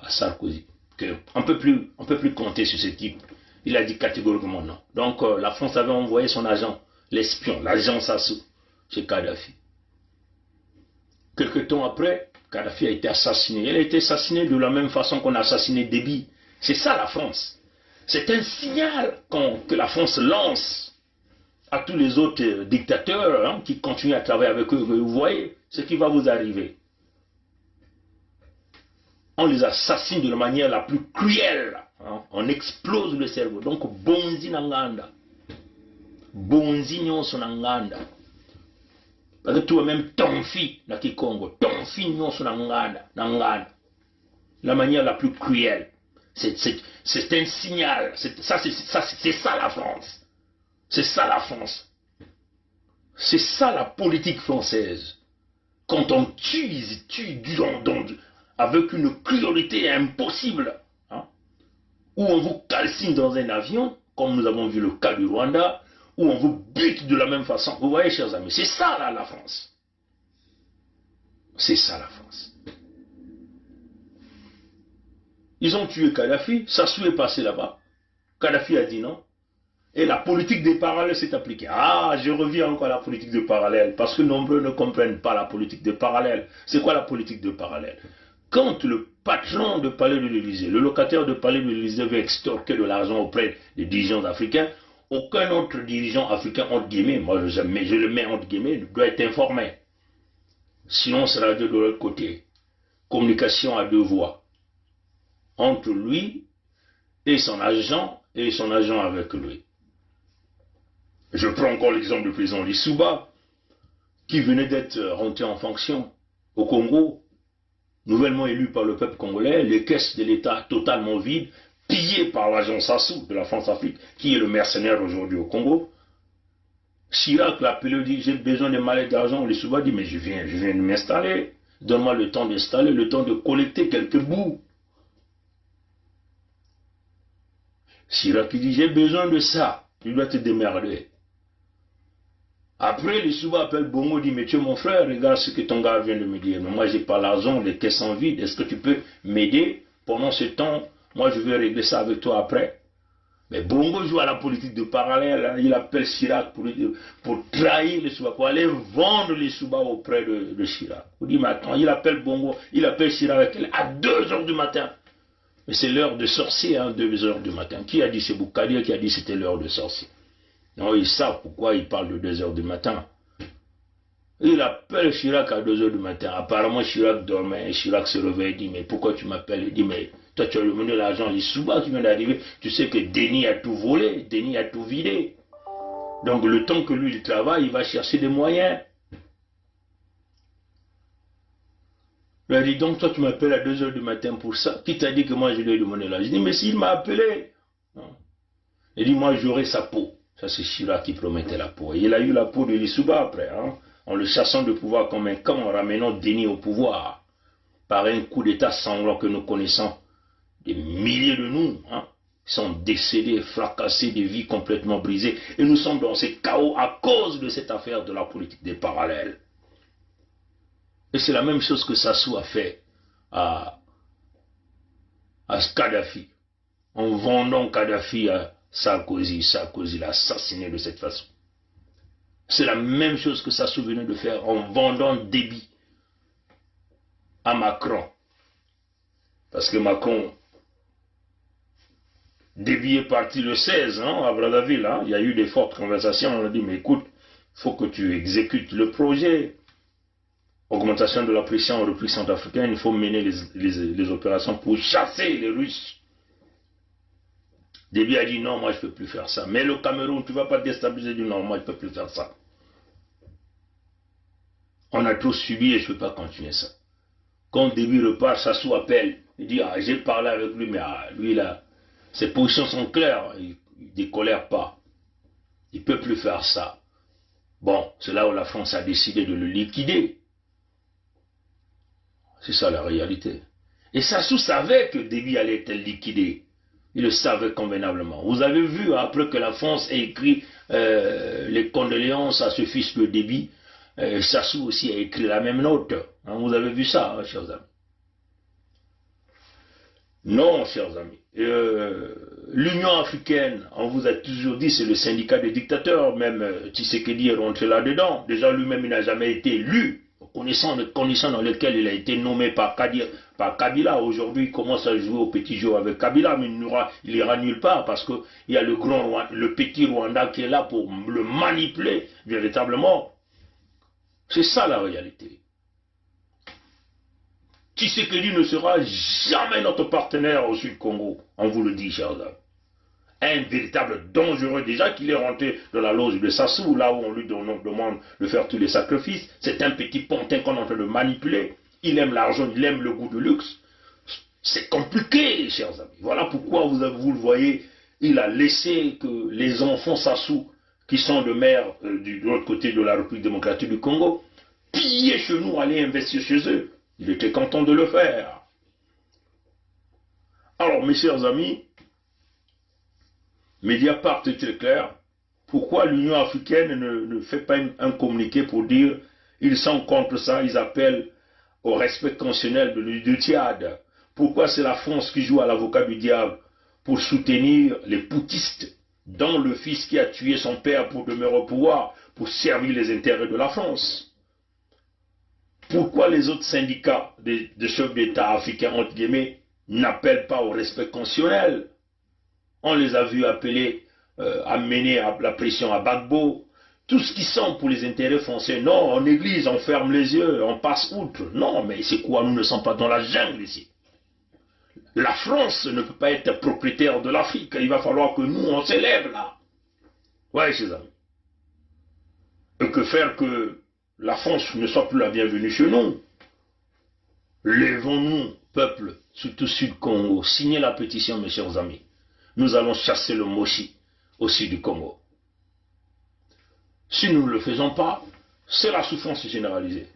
Sarkozy qu'on ne peut plus compter sur ce type. Il a dit catégoriquement non. Donc la France avait envoyé son agent, l'espion, l'agent Sassou, chez Kadhafi. Quelque temps après, Kadhafi a été assassiné. Il a été assassiné de la même façon qu'on a assassiné Déby. C'est ça la France. C'est un signal que la France lance à tous les autres dictateurs qui continuent à travailler avec eux. Vous voyez ce qui va vous arriver. On les assassine de la manière la plus cruelle. On explose le cerveau. Donc, bonzi nanganda. Bonzi nyonso nanganda. Parce que toi-même, ton fils, dans le Congo, ton fils nyonso nanganda. La manière la plus cruelle. C'est un signal. C'est ça la France. C'est ça la France. C'est ça la politique française. Quand on tue, ils tuent avec une cruauté impossible. Où on vous calcine dans un avion, comme nous avons vu le cas du Rwanda, où on vous bute de la même façon. Vous voyez, chers amis, c'est ça là la France. C'est ça la France. Ils ont tué Kadhafi, Sassou est passé là-bas. Kadhafi a dit non. Et la politique des parallèles s'est appliquée. Ah, je reviens encore à la politique de parallèle, parce que nombreux ne comprennent pas la politique de parallèle. C'est quoi la politique de parallèle? Quand le patron de palais de l'Élysée, le locataire de palais de l'Élysée veut extorquer de l'argent auprès des dirigeants africains, aucun autre dirigeant africain, entre guillemets, moi je le mets entre guillemets, doit être informé. Sinon, ça sera de l'autre côté. Communication à 2 voies. Entre lui et son agent avec lui. Je prends encore l'exemple du président Lissouba, qui venait d'être rentré en fonction au Congo, nouvellement élu par le peuple congolais, les caisses de l'État totalement vides, pillées par l'agent Sassou de la France-Afrique, qui est le mercenaire aujourd'hui au Congo. Chirac l'a appelé, dit j'ai besoin de mallettes d'argent. Lissouba dit mais je viens de m'installer, donne-moi le temps d'installer, le temps de collecter quelques bouts. Chirac dit j'ai besoin de ça, tu dois te démerder. Après, Lissouba appelle Bongo, dit, mais tu es mon frère, regarde ce que ton gars vient de me dire. Mais moi, j'ai pas l'argent, les caisses sont vides. Est-ce que tu peux m'aider pendant ce temps moi je vais régler ça avec toi après. Mais Bongo joue à la politique de parallèle, hein. Il appelle Chirac pour trahir les Souba, pour aller vendre les Souba auprès de Chirac. Vous dites, mais attends, il appelle Bongo, il appelle Chirac à 2 h du matin. Mais c'est l'heure de sorcier, hein, 2 h du matin. Qui a dit, c'est Boukadir qui a dit que c'était l'heure de sorcier. Non, ils savent pourquoi il parle de 2 h du matin. Il appelle Chirac à 2 h du matin. Apparemment, Chirac dormait et Chirac se réveille et dit, mais pourquoi tu m'appelles? Il dit, mais toi, tu as demandé l'argent, les Souba qui vient d'arriver. Tu sais que Denis a tout volé, Denis a tout vidé. Donc, le temps que lui, il travaille, il va chercher des moyens. Il a dit, donc, toi, tu m'appelles à 2 h du matin pour ça. Qui t'a dit que moi, je lui ai demandé l'argent? Je dis, mais s'il m'a appelé. Non. Il dit, moi, j'aurai sa peau. Ça, c'est Chirac qui promettait la peau. Et il a eu la peau de l'Issouba après, hein, en le chassant de pouvoir comme un camp, en ramenant Denis au pouvoir. Par un coup d'état sanglant que nous connaissons. Des milliers de nous, hein, sont décédés, fracassés, des vies complètement brisées. Et nous sommes dans ces chaos à cause de cette affaire de la politique des parallèles. Et c'est la même chose que Sassou a fait à Kadhafi. En vendant Kadhafi à Sarkozy, Sarkozy l'a assassiné de cette façon. C'est la même chose que Sassou venait de faire en vendant Déby à Macron. Parce que Macron, Déby est parti le 16 hein, à Brazzaville. Hein. Il y a eu des fortes conversations. On a dit, mais écoute, il faut que tu exécutes le projet. Augmentation de la pression en République centrafricaine, il faut mener les opérations pour chasser les Russes. Déby a dit, non, moi je ne peux plus faire ça. Mais le Cameroun, tu ne vas pas déstabiliser du non, moi je ne peux plus faire ça. On a trop subi et je ne peux pas continuer ça. Quand Déby repart, Sassou appelle. Il dit, ah, j'ai parlé avec lui, mais lui là, ses positions sont claires, il ne décolère pas. Il ne peut plus faire ça. Bon, c'est là où la France a décidé de le liquider. C'est ça la réalité. Et Sassou savait que Déby allait être liquidé. Il le savait convenablement. Vous avez vu, après que la France ait écrit les condoléances à ce fils de Déby, Sassou aussi a écrit la même note. Hein, vous avez vu ça, hein, chers amis. Non, chers amis. L'Union africaine, on vous a toujours dit, c'est le syndicat des dictateurs. Même Tshisekedi est rentré là-dedans. Déjà, lui-même, il n'a jamais été élu. Connaissant les conditions dans lesquelles il a été nommé par Kabila. Aujourd'hui, il commence à jouer au petit jeu avec Kabila, mais il ira nulle part parce qu'il y a le petit Rwanda qui est là pour le manipuler véritablement. C'est ça la réalité. Tshisekedi ne sera jamais notre partenaire au Sud-Congo, on vous le dit, chers amis. Un véritable dangereux, déjà qu'il est rentré dans la loge de Sassou, là où on lui demande de faire tous les sacrifices. C'est un petit pontin qu'on est en train de manipuler. Il aime l'argent, il aime le goût du luxe. C'est compliqué, chers amis. Voilà pourquoi vous le voyez, il a laissé que les enfants Sassou, qui sont de mer de l'autre côté de la République démocratique du Congo, piller chez nous, aller investir chez eux. Il était content de le faire. Alors, mes chers amis, Mediapart est très clair. Pourquoi l'Union africaine ne fait pas un communiqué pour dire ils sont contre ça, ils appellent au respect constitutionnel du Tchad. Pourquoi c'est la France qui joue à l'avocat du diable pour soutenir les poutistes, dont le fils qui a tué son père pour demeurer au pouvoir, pour servir les intérêts de la France? Pourquoi les autres syndicats de chefs d'État africains, entre guillemets, n'appellent pas au respect constitutionnel? On les a vus appeler à mener la pression à Gbagbo. Tout ce qui sont pour les intérêts français. Non, on néglige, on ferme les yeux, on passe outre. Non, mais c'est quoi? Nous ne sommes pas dans la jungle ici. La France ne peut pas être propriétaire de l'Afrique. Il va falloir que nous, on s'élève là. Ouais, chers amis. Et que faire que la France ne soit plus la bienvenue chez nous? Lèvons-nous, peuple, surtout Sud-Congo. Signez la pétition, mes chers amis. Nous allons chasser le Moshi au sud du Congo. Si nous ne le faisons pas, c'est la souffrance généralisée.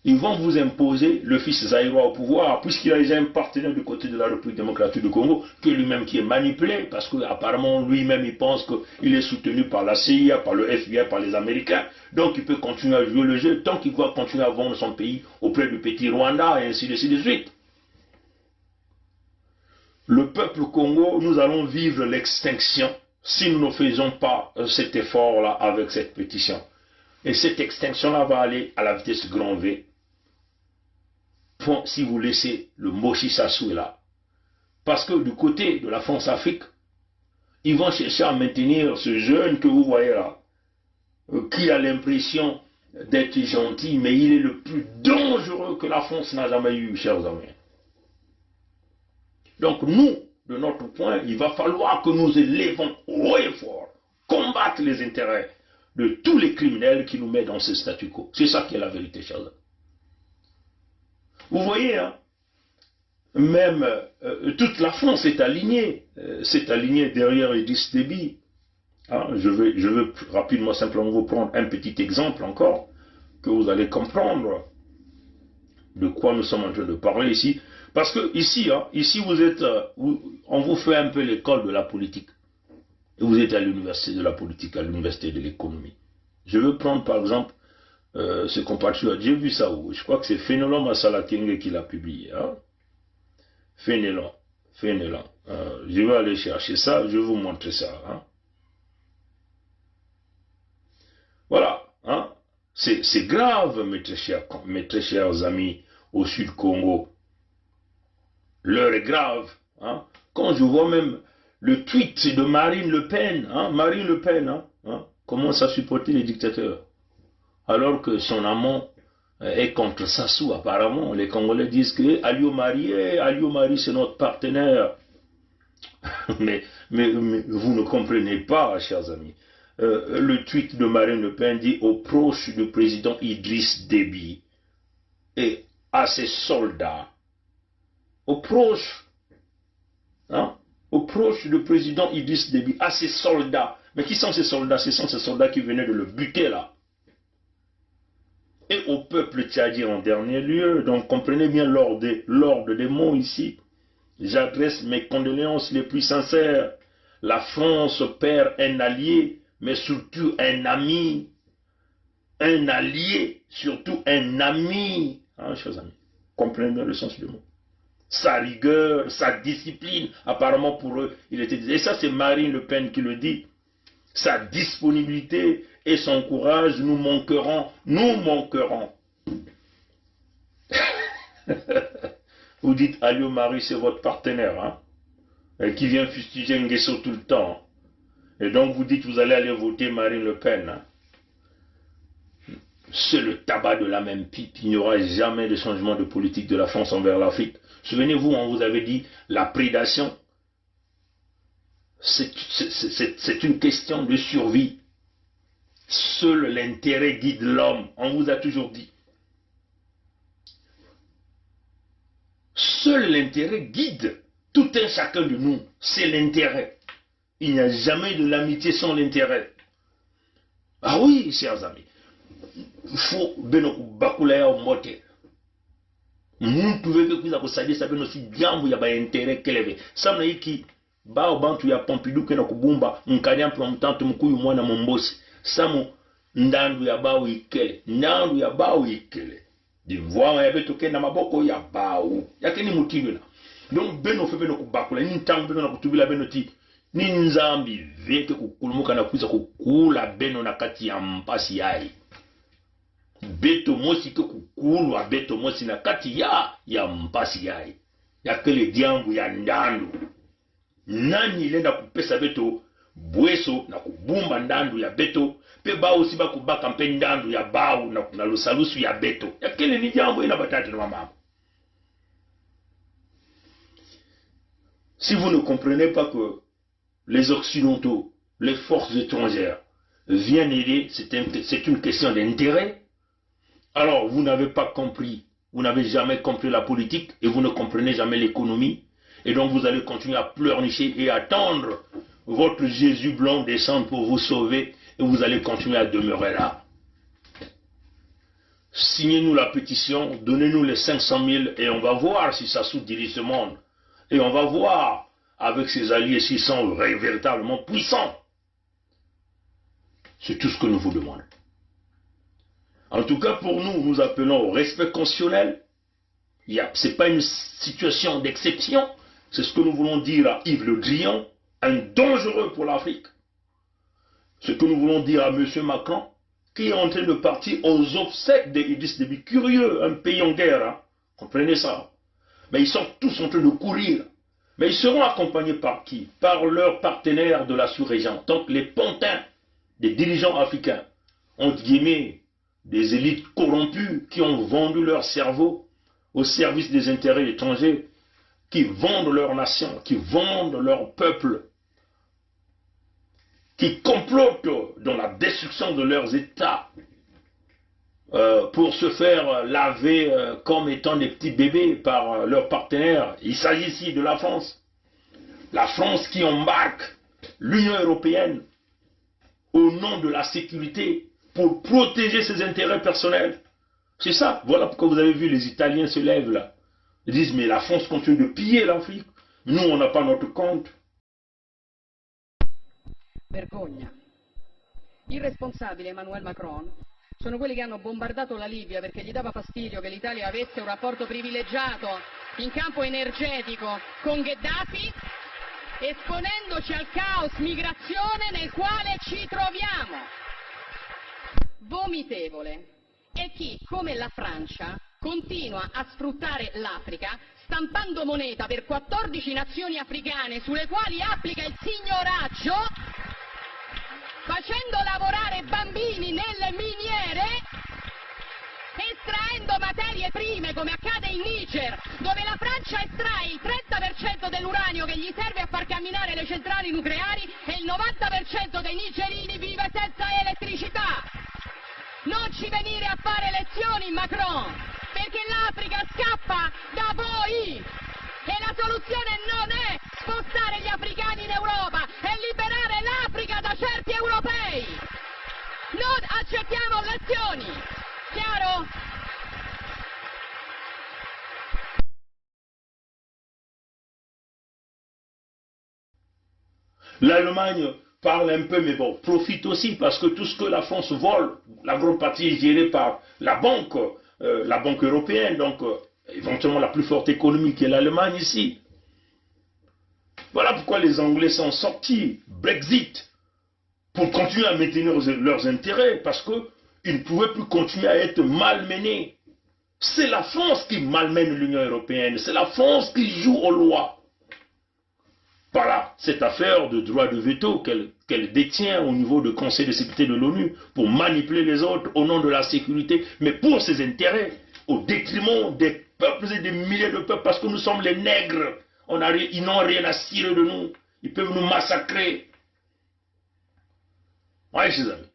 Ils vont vous imposer le fils zaïrois au pouvoir, puisqu'il a déjà un partenaire du côté de la République démocratique du Congo, qui est lui-même qui est manipulé, parce qu'apparemment lui-même il pense qu'il est soutenu par la CIA, par le FBI, par les Américains. Donc il peut continuer à jouer le jeu tant qu'il va continuer à vendre son pays auprès du petit Rwanda, et ainsi de suite. le peuple Congo, nous allons vivre l'extinction si nous ne faisons pas cet effort-là avec cette pétition. Et cette extinction-là va aller à la vitesse grand V. Si vous laissez le Moshi Sassou là. Parce que du côté de la France-Afrique, ils vont chercher à maintenir ce jeune que vous voyez là, qui a l'impression d'être gentil, mais il est le plus dangereux que la France n'a jamais eu, chers amis. Donc nous, de notre point, il va falloir que nous élevons haut et fort, combattre les intérêts de tous les criminels qui nous mettent dans ce statu quo. C'est ça qui est la vérité, chers amis. Vous voyez, hein, même toute la France est alignée derrière Idriss Déby. Hein, je veux rapidement simplement vous prendre un petit exemple encore, que vous allez comprendre de quoi nous sommes en train de parler ici. Parce que ici, hein, ici vous êtes, on vous fait un peu l'école de la politique. Et vous êtes à l'université de la politique, à l'université de l'économie. Je veux prendre par exemple ce compatriote, j'ai vu ça où, je crois que c'est Fénelon Massalakenge qui l'a publié. Hein? Fénelon. Je vais aller chercher ça, je vais vous montrer ça. Hein? Voilà. Hein? C'est grave, mes très chers amis au Sud Congo. L'heure est grave. Hein? Quand je vois même le tweet de Marine Le Pen, hein? Marine Le Pen commence à supporter les dictateurs. Alors que son amant est contre Sassou, apparemment. Les Congolais disent que Alio Marie, c'est notre partenaire. mais vous ne comprenez pas, chers amis. Le tweet de Marine Le Pen dit aux proches du président Idriss Déby et à ses soldats, aux proches du président Idriss Déby, à ses soldats. Mais qui sont ces soldats? Ce sont ces soldats qui venaient de le buter là. Et au peuple tchadien en dernier lieu. Donc comprenez bien l'ordre des mots ici. J'adresse mes condoléances les plus sincères. La France perd un allié, mais surtout un ami. Un allié, surtout un ami. Hein, chers amis, comprenez bien le sens du mot. Sa rigueur, sa discipline, apparemment pour eux, il était... Et ça c'est Marine Le Pen qui le dit. Sa disponibilité et son courage, nous manquerons. Vous dites, Alio Marie, c'est votre partenaire, hein, et qui vient fustiger Nguesso tout le temps. Et donc vous dites, vous allez aller voter Marine Le Pen. Hein. C'est le tabac de la même pipe. Il n'y aura jamais de changement de politique de la France envers l'Afrique. Souvenez-vous, on vous avait dit, la prédation, c'est une question de survie. Seul l'intérêt guide l'homme. On vous a toujours dit. Seul l'intérêt guide tout un chacun de nous. C'est l'intérêt. Il n'y a jamais de l'amitié sans l'intérêt. Ah oui, chers amis. Il faut bakulaya mote. Nous pouvons que vous saviez ça aussi jambo ya ba intérêt keleve. Ça n'a qui ba bantu ya Pompidou ke na kubumba nkanya promptanto mkuyu mwana mombosi. Samo ndandu ya bawu ikele. Ndandu ya bawu ikele. Divwa ya beto ke na maboko ya bawu. Yakini mutindo na. Donc beno fe beno kubakula ni ntangu beno na kutubila beno ti ni nzambi veke kukulumuka na kuza kukula beno na kati ya mpasi yai. Beto mosi ke kukulwa beto mosi na kati ya mpasi yai. Yakele diambu ya ndandu. Nani lenda kupesa beto bweso na kubumba ndandu ya beto pe bao siba kubaka mpe ndandu ya bao na lusalusu ya beto. Yakele ni jambo ina batatu na mama. Si vous ne comprenez pas que les Occidentaux, les forces étrangères viennent aider, c'est une question d'intérêt, alors vous n'avez pas compris, vous n'avez jamais compris la politique et vous ne comprenez jamais l'économie. Et donc vous allez continuer à pleurnicher et attendre votre Jésus blanc descendre pour vous sauver et vous allez continuer à demeurer là. Signez-nous la pétition, donnez-nous les 500 000 et on va voir si Sassou dirige ce monde. Et on va voir avec ses alliés s'ils sont véritablement puissants. C'est tout ce que nous vous demandons. En tout cas, pour nous, nous appelons au respect constitutionnel. Ce n'est pas une situation d'exception, C'est ce que nous voulons dire à Yves Le Drian, un dangereux pour l'Afrique. Ce que nous voulons dire à M. Macron, qui est en train de partir aux obsèques d'Idriss Déby. Curieux, un pays en guerre, hein? Comprenez ça. Mais ils sont tous en train de courir. Mais ils seront accompagnés par qui? Par leurs partenaires de la sous-région. Donc les pantins des dirigeants africains, entre guillemets, des élites corrompues qui ont vendu leur cerveau au service des intérêts étrangers, qui vendent leur nation, qui vendent leur peuple, qui complotent dans la destruction de leurs États pour se faire laver comme étant des petits bébés par leurs partenaires. Il s'agit ici de la France. La France qui embarque l'Union européenne au nom de la sécurité pour protéger ses intérêts personnels. C'est ça. Voilà pourquoi vous avez vu les Italiens se lèvent là. Ils disent mais la France continue de piller l'Afrique. Nous on n'a pas notre compte. Vergogna. Il responsabile Emmanuel Macron sono quelli che hanno bombardato la Libia perché gli dava fastidio che l'Italia avesse un rapporto privilegiato in campo energetico con Gheddafi, esponendoci al caos migrazione nel quale ci troviamo. Vomitevole è chi, come la Francia, continua a sfruttare l'Africa stampando moneta per 14 nazioni africane sulle quali applica il signoraggio, facendo lavorare bambini nelle miniere, estraendo materie prime come accade in Niger, dove la Francia estrae il 30% dell'uranio che gli serve a far camminare le centrali nucleari e il 90% dei nigerini vive senza elettricità. Non ci venire a fare lezioni, Macron, perché l'Africa scappa da voi e la soluzione non è spostare gli africani in Europa, è liberare l'Africa da certi europei. Non accettiamo lezioni, chiaro? L'Allemagne parle un peu, mais bon, profite aussi parce que tout ce que la France vole, la grande partie est gérée par la banque européenne, donc éventuellement la plus forte économie qui est l'Allemagne ici. Voilà pourquoi les Anglais sont sortis, Brexit, pour continuer à maintenir leurs intérêts, parce qu'ils ne pouvaient plus continuer à être malmenés. C'est la France qui malmène l'Union européenne, c'est la France qui joue aux lois. Voilà, cette affaire de droit de veto qu'elle détient au niveau du Conseil de sécurité de l'ONU pour manipuler les autres au nom de la sécurité, mais pour ses intérêts, au détriment des peuples et des milliers de peuples, parce que nous sommes les nègres. Ils n'ont rien à cirer de nous. Ils peuvent nous massacrer. Oui, chers amis.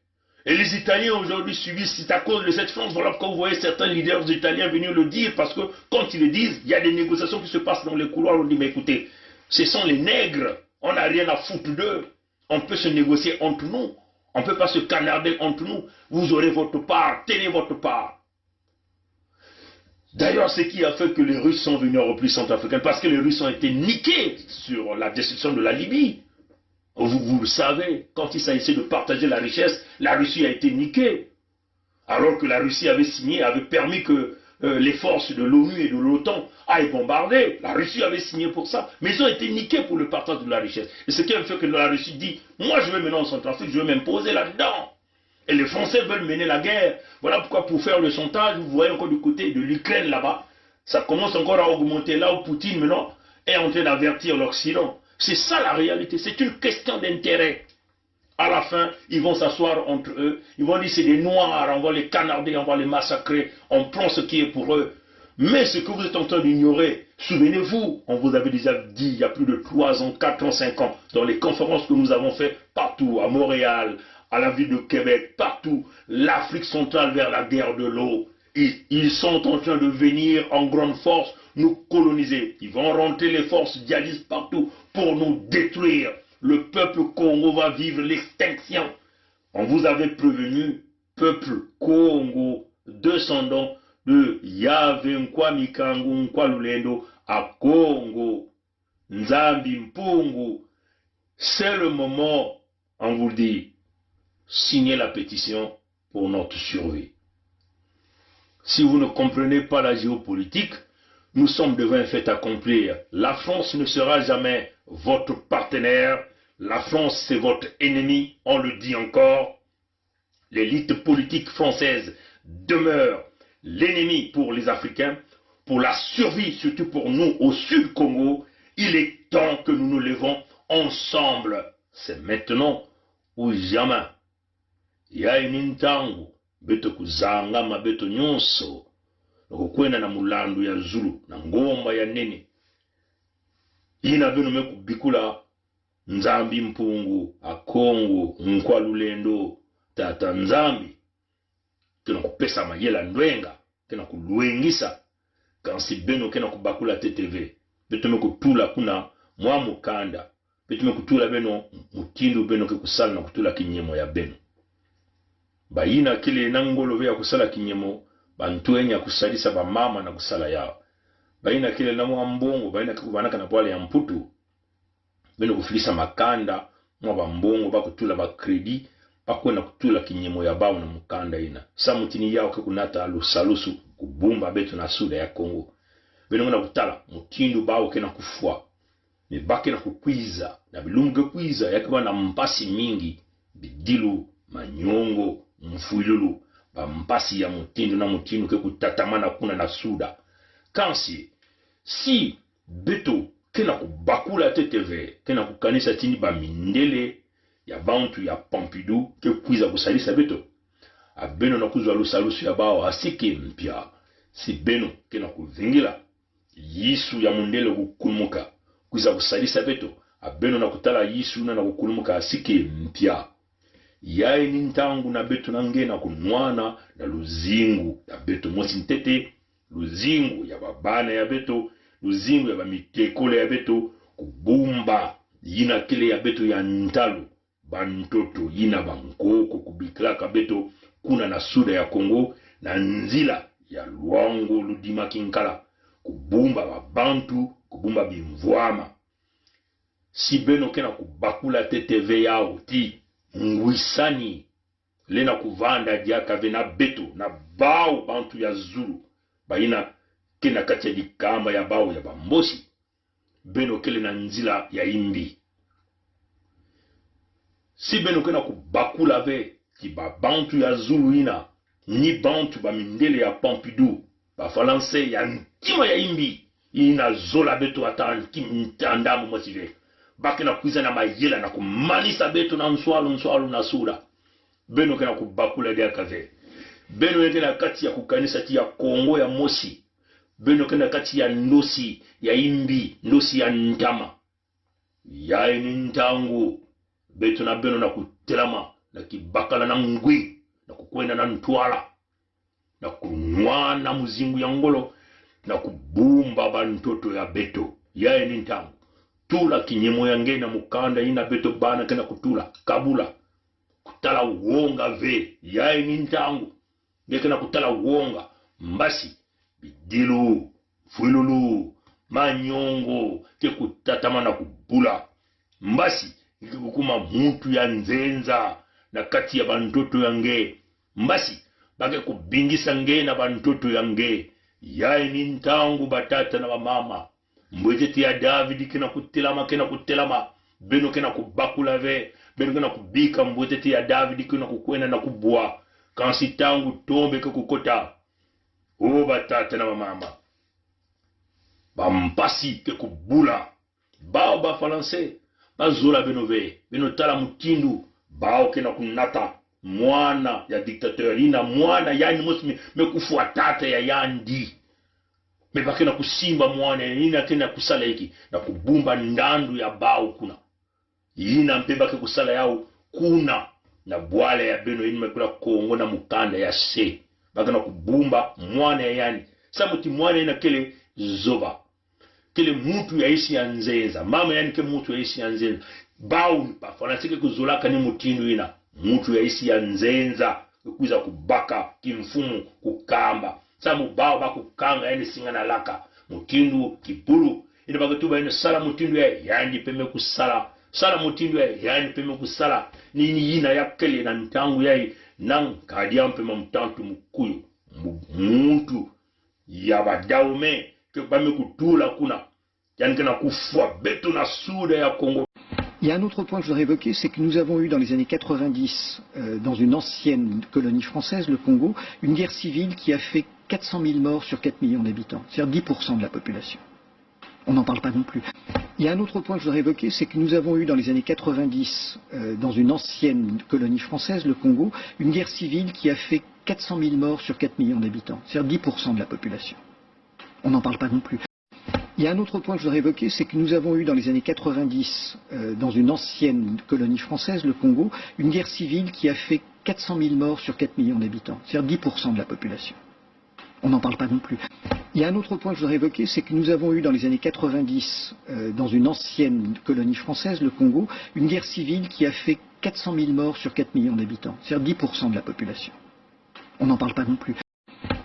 Et les Italiens aujourd'hui subissent, c'est à cause de cette France. Voilà pourquoi vous voyez certains leaders italiens venir le dire, parce que quand ils le disent, il y a des négociations qui se passent dans les couloirs. On dit, mais écoutez, ce sont les nègres. On n'a rien à foutre d'eux. On peut se négocier entre nous. On ne peut pas se canarder entre nous. Vous aurez votre part. Tenez votre part. D'ailleurs, ce qui a fait que les Russes sont venus en repli centrafricain, parce que les Russes ont été niqués sur la destruction de la Libye. Vous le savez, quand il s'agissait de partager la richesse, la Russie a été niquée. Alors que la Russie avait signé, avait permis que les forces de l'ONU et de l'OTAN aillent bombarder. La Russie avait signé pour ça. Mais ils ont été niqués pour le partage de la richesse. Et ce qui a fait que la Russie dit, moi je vais maintenant en Centrafrique, je vais m'imposer là-dedans. Et les Français veulent mener la guerre. Voilà pourquoi pour faire le sondage, vous voyez encore du côté de l'Ukraine là-bas, ça commence encore à augmenter là où Poutine maintenant est en train d'avertir l'Occident. C'est ça la réalité, c'est une question d'intérêt. À la fin, ils vont s'asseoir entre eux, ils vont dire c'est des Noirs, on va les canarder, on va les massacrer, on prend ce qui est pour eux. Mais ce que vous êtes en train d'ignorer, souvenez-vous, on vous avait déjà dit il y a plus de 3 ans, 4 ans, 5 ans, dans les conférences que nous avons faites partout, à Montréal, à la ville de Québec, partout, l'Afrique centrale vers la guerre de l'eau. Ils sont en train de venir en grande force nous coloniser. Ils vont rentrer les forces djihadistes partout pour nous détruire. Le peuple Congo va vivre l'extinction. On vous avait prévenu, peuple Congo, descendant de Yahvé Nkwami Kangu Nkwalulendo à Congo, Nzambi Mpungu. C'est le moment, on vous le dit, signez la pétition pour notre survie. Si vous ne comprenez pas la géopolitique, nous sommes devant un fait accomplir. La France ne sera jamais votre partenaire. La France, c'est votre ennemi. On le dit encore. L'élite politique française demeure l'ennemi pour les Africains, pour la survie, surtout pour nous au Sud Congo. Il est temps que nous nous levons ensemble. C'est maintenant ou jamais. Ya inintangu beto kuzanga mabeto nyonso nokukwenda na mulandu ya Zulu na ngomba ya nene ina beno mekubikula nzambi mpungu akongo nkwalulendo tata nzambi kena kupesa mayela ndwenga kena kuluengisa kansi beno kena kubakula TTV beto mekutula kuna mwa mukanda beto mekutula beno mutindu beno ke kusala na kutula kinyemo ya beno bayina kile nangolo ya kusala kinyemo bantuenya kusalisa ba mama na kusala yao bayina kile na mwambongo bayina kubanaka na pwale ya mputu beno kufilisa makanda mwa bambongo bakutula ba credit bakwena kutula kinyemo ya bao na mukanda ina samutini yao ke kunata alusalusu kubumba betu na suda ya Kongo beno ngona kutala mutindu bao kena kufua mibake na kukwiza na bilumge kwiza yakiwa na mpasi mingi bidilu manyongo mfuilulu bampasi ya mutindu na mutindu ke kutatamana kuna na suda kansi si beto kena kubakula TTV kena kukanisa tini ba mindele ya bantu ya Pompidou ke kwiza kusalisa beto abeno na kuzwa lusalusu ya bao asike mpya si beno kena kuvingila yisu ya mundele kukulumuka kwiza kusalisa beto abeno na kutala yisu na kukulumuka asike mpya yae nintangu na beto nangena kunwana na luzingu ya beto mosi ntete luzingu ya babana ya beto luzingu ya bamitekole ya beto kubumba yina kile ya beto ya ntalo bantoto yina bankoko kubiklaka beto kuna na suda ya Kongo na nzila ya Luango Ludima Kinkala kubumba babantu kubumba bimvwama si beno kena kubakula TTV yao ti ngwisani lena kuvanda diaka vena beto na bao bantu ya Zulu baina kena katia dikamba ya bao ya bambosi beno kele na nzila ya imbi si beno kena kubakula ve ki ba bantu ya Zulu ina ni bantu ba mindele ya Pompidou ba falanse ya ntima ya imbi ina zola beto atandamu motive bakena kuiza na mayela na kumanisa beto na nswalu na sura beno kena kubakula dia kave beno kena kati ya kukanisa ti ya Kongo ya mosi beno kena kati ya ndosi ya imbi ndosi ya ntama ya nintangu beto na beno na kutelama na kibakala na ngwi na kukwenda na ntwala na kunwana muzingu ya ngolo na kubumba bantoto ya beto ya nintangu tula kinyemo yange na mukanda ina beto bana kena kutula kabula kutala uonga ve yae nintangu kena kutala uonga mbasi bidilu fuilulu manyongo ke kutatama na kubula mbasi ikikukuma muntu ya nzenza na kati ya bantoto yange mbasi bake kubingisa nge na bantoto yange yae nintangu batata na mama mbwezeti ya David kena kutelama beno kena kubakula ve beno kena kubika mbwezeti ya David kena kukwena na kubwa kansi tangu tombe ke kukota o batata na mama bampasi ke kubula bao ba falanse bazola beno ve beno tala mutindu bao kena kunata mwana ya dictateur ina mwana yani musimi mekufuatata ya yandi mebake na kusimba mwana ina kena kusala hiki na kubumba ndandu ya bao kuna ina mpebake kusala yao kuna na bwale ya beno ina mekula Kongo na mukanda ya se bake na kubumba mwana ya yani samuti mwana ina kele zoba kele mutu ya isi ya nzenza mama yani ke mutu ya isi ya nzenza bao nipa fanasike kuzolaka ni mutindu ina mutu ya isi ya nzenza kuiza kubaka kimfumu kukamba samu bao bakukanga yani singa na laka mutindu kipulu ina bakatuba ina sala mutindu ya yani peme kusala sala mutindu ya yani peme kusala nini yina ya kele na ntangu ya nang kadia mpema mtantu mkuyu muntu ya badaume ke bame kutula kuna yanke na kufwa beto na suda ya Congo. Il y a un autre point que je voudrais évoquer, c'est que nous avons eu dans les années 90, dans une ancienne colonie française, le Congo, une guerre civile qui a fait 400 000 morts sur 4 millions d'habitants, c'est-à-dire 10% de la population. On n'en parle pas non plus. Il y a un autre point que je voudrais évoquer, c'est que nous avons eu dans les années 90, dans une ancienne colonie française, le Congo, une guerre civile qui a fait 400 000 morts sur 4 millions d'habitants, c'est-à-dire 10% de la population. On n'en parle pas non plus. Il y a un autre point que je voudrais évoquer, c'est que nous avons eu dans les années 90, dans une ancienne colonie française, le Congo, une guerre civile qui a fait 400 000 morts sur 4 millions d'habitants, c'est-à-dire 10% de la population. On n'en parle pas non plus. Il y a un autre point que je voudrais évoquer, c'est que nous avons eu dans les années 90, dans une ancienne colonie française, le Congo, une guerre civile qui a fait 400 000 morts sur 4 millions d'habitants, c'est-à-dire 10% de la population. On n'en parle pas non plus.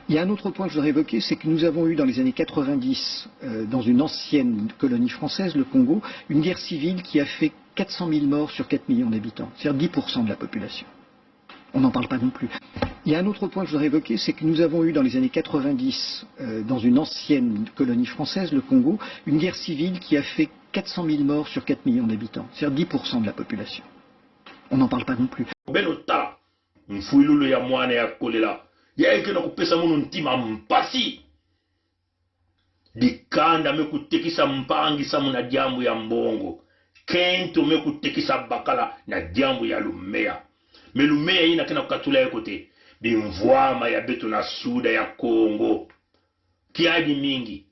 Il y a un autre point que je voudrais évoquer, c'est que nous avons eu dans les années 90, dans une ancienne colonie française, le Congo, une guerre civile qui a fait 400 000 morts sur 4 millions d'habitants, c'est-à-dire 10% de la population. On n'en parle pas non plus. Il y a un autre point que je voudrais évoquer, c'est que nous avons eu dans les années 90, dans une ancienne colonie française, le Congo, une guerre civile qui a fait 400 000 morts sur 4 millions d'habitants, c'est-à-dire 10% de la population. On n'en parle pas non plus. Yaike na kupesa munu ntima mpasi dikanda mekutekisa mpangisa muna jambu ya mbongo kento mekutekisa bakala na jambu ya lumea melumea ina kena kukatula yekote bimvwama ya beto na suda ya Congo kiadi mingi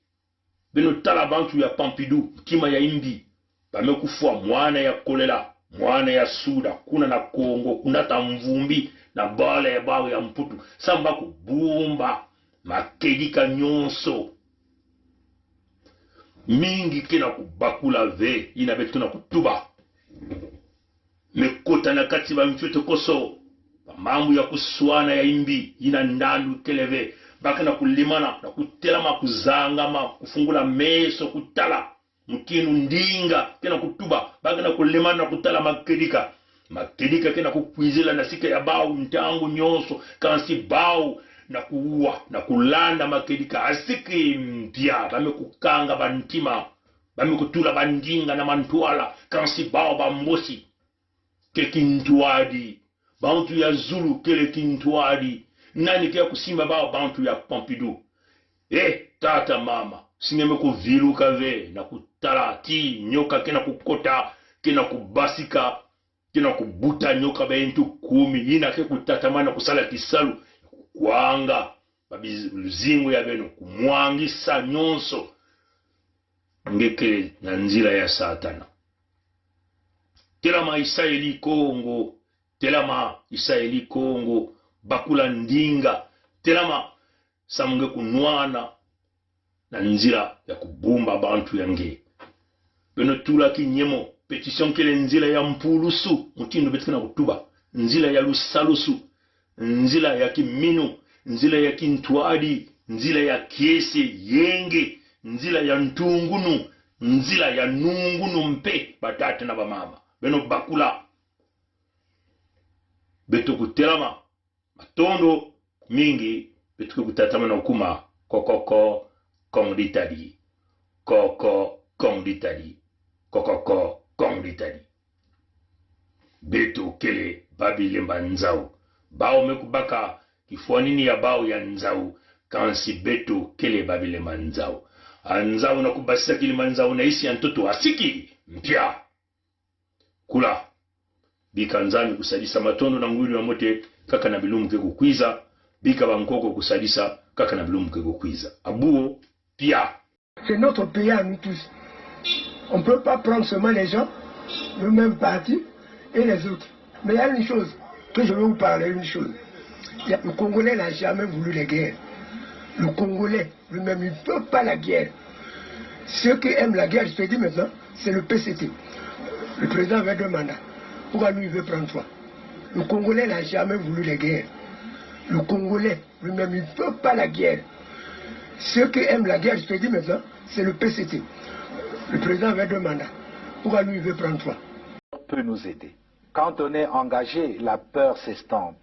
beno tala bantu ya Pompidou kima ya imbi bamekufua mwana ya kolela mwana ya suda kuna na Congo kunata mvumbi na bala ya bawe ya mputu samba kubumba makedika nyonso mingi kena kubakula ve ina betu na kutuba mekota na kati ba mfyoto koso mambo ya kuswana ya imbi ina ndandu keleve baka na kulimana na kutelama kuzangama kufungula meso kutala mkinu ndinga kena kutuba baka na kulimana na kutala makedika makedika kena kukwizila na sika ya bao mtangu nyonso kansi bao na kuua na kulanda makedika asiki mpya bame kukanga bantima bame kutula bandinga na mantuala kansi bao bambosi ke kintuadi bantu ya Zulu kele kintuadi nani kia kusimba bao bantu ya Pompidou tata mama singeme kuviruka ve na kutala ti nyoka kena kukota kena kubasika kena kubuta nyoka bentu 10 ina ke kutatamana kusala kisalu kwanga babizingu ya beno kumwangisa nyonso ngeke na nzira ya satana telama Israeli Congo telama Israeli Congo bakula ndinga telama samunge kunwana na nzira ya kubumba bantu yange beno tula kinyemo petition kele nzila ya mpulusu mutindo betkana kutuba nzila ya lusalusu nzila ya kiminu nzila ya kintwadi nzila ya kiese yenge nzila ya ntungunu nzila ya nungunu mpe batate na bamama beno bakula beto kutelama matondo mingi beto kutatama na ukuma kokoko kongditadi koko kongditadi kokoko kongditadi beto kele babilemba nzau bao mekubaka kifuanini ya bao ya nzau kansi beto kele babilemba nzau anzau na kubasisa kilima nzau na isi ya ntoto asiki mpya kula bika nzami kusadisa matondo na ngwili wa mote kaka na bilumu ke kukwiza bika bankoko kusadisa kaka na bilumu ke kukwiza abuo pia. C'est notre pays à nous tous. On ne peut pas prendre seulement les gens, le même parti et les autres. Mais il y a une chose que je veux vous parler, une chose. Le Congolais n'a jamais voulu la guerre. Le Congolais lui-même, il ne peut pas la guerre. Ceux qui aiment la guerre, je te dis maintenant, c'est le PCT. Le président avait 2 mandats. Pourquoi lui, il veut prendre 3? Le Congolais n'a jamais voulu la guerre. Le Congolais lui-même, il ne peut pas la guerre. Ceux qui aiment la guerre, je te dis maintenant, c'est le PCT. Le président avait 2 mandats. Pourquoi lui, il veut prendre 3? Peut nous aider. Quand on est engagé, la peur s'estompe.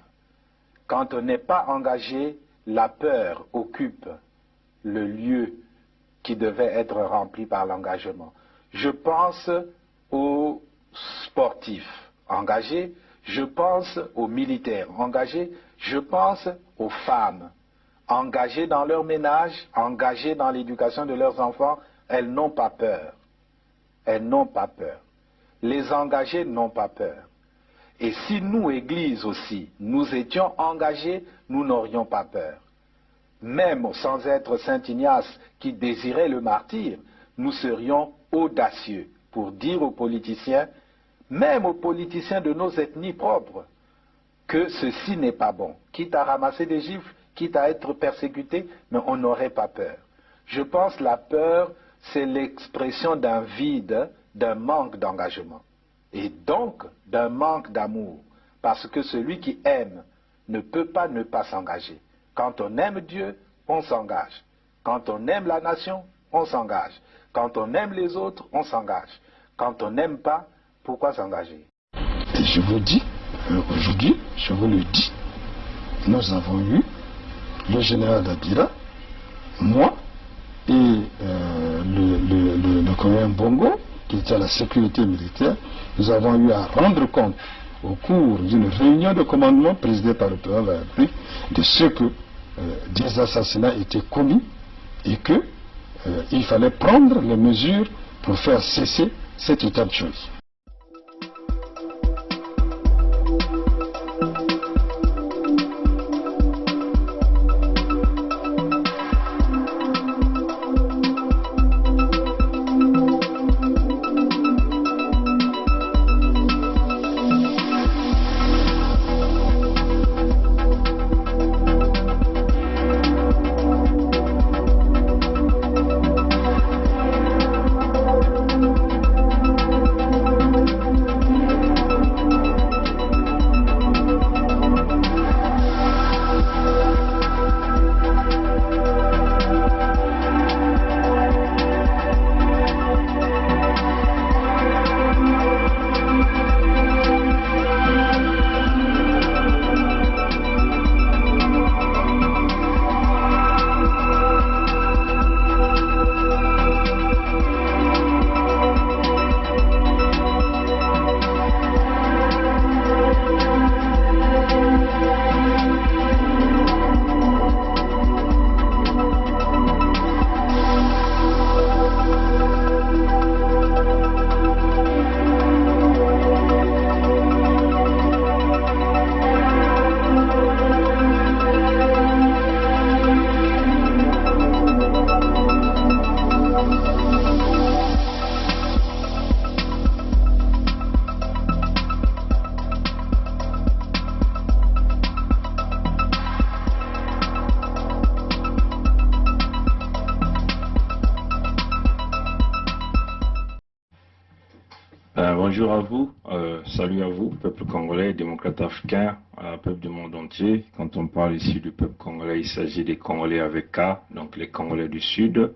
Quand on n'est pas engagé, la peur occupe le lieu qui devaient être remplis par l'engagement. Je pense aux sportifs engagés, je pense aux militaires engagés, je pense aux femmes engagées dans leur ménage, engagées dans l'éducation de leurs enfants. Elles n'ont pas peur. Elles n'ont pas peur. Les engagés n'ont pas peur. Et si nous, Église aussi, nous étions engagés, nous n'aurions pas peur. Même sans être Saint Ignace qui désirait le martyre, nous serions audacieux pour dire aux politiciens, même aux politiciens de nos ethnies propres, que ceci n'est pas bon. Quitte à ramasser des gifles, quitte à être persécuté, mais on n'aurait pas peur. Je pense que la peur, c'est l'expression d'un vide, d'un manque d'engagement. Et donc d'un manque d'amour. Parce que celui qui aime ne peut pas ne pas s'engager. Quand on aime Dieu, on s'engage. Quand on aime la nation, on s'engage. Quand on aime les autres, on s'engage. Quand on n'aime pas, pourquoi s'engager? Et je vous dis, aujourd'hui, je vous le dis, nous avons eu le général Dabira, moi et le colonel Bongo, qui était à la sécurité militaire. Nous avons eu à rendre compte au cours d'une réunion de commandement présidée par le président de la République de ce que des assassinats étaient commis et que il fallait prendre les mesures pour faire cesser cet état de choses. Bonjour à vous, salut à vous, peuple congolais, démocrate africain, peuple du monde entier. Quand on parle ici du peuple congolais, il s'agit des Congolais avec K, donc les Congolais du Sud.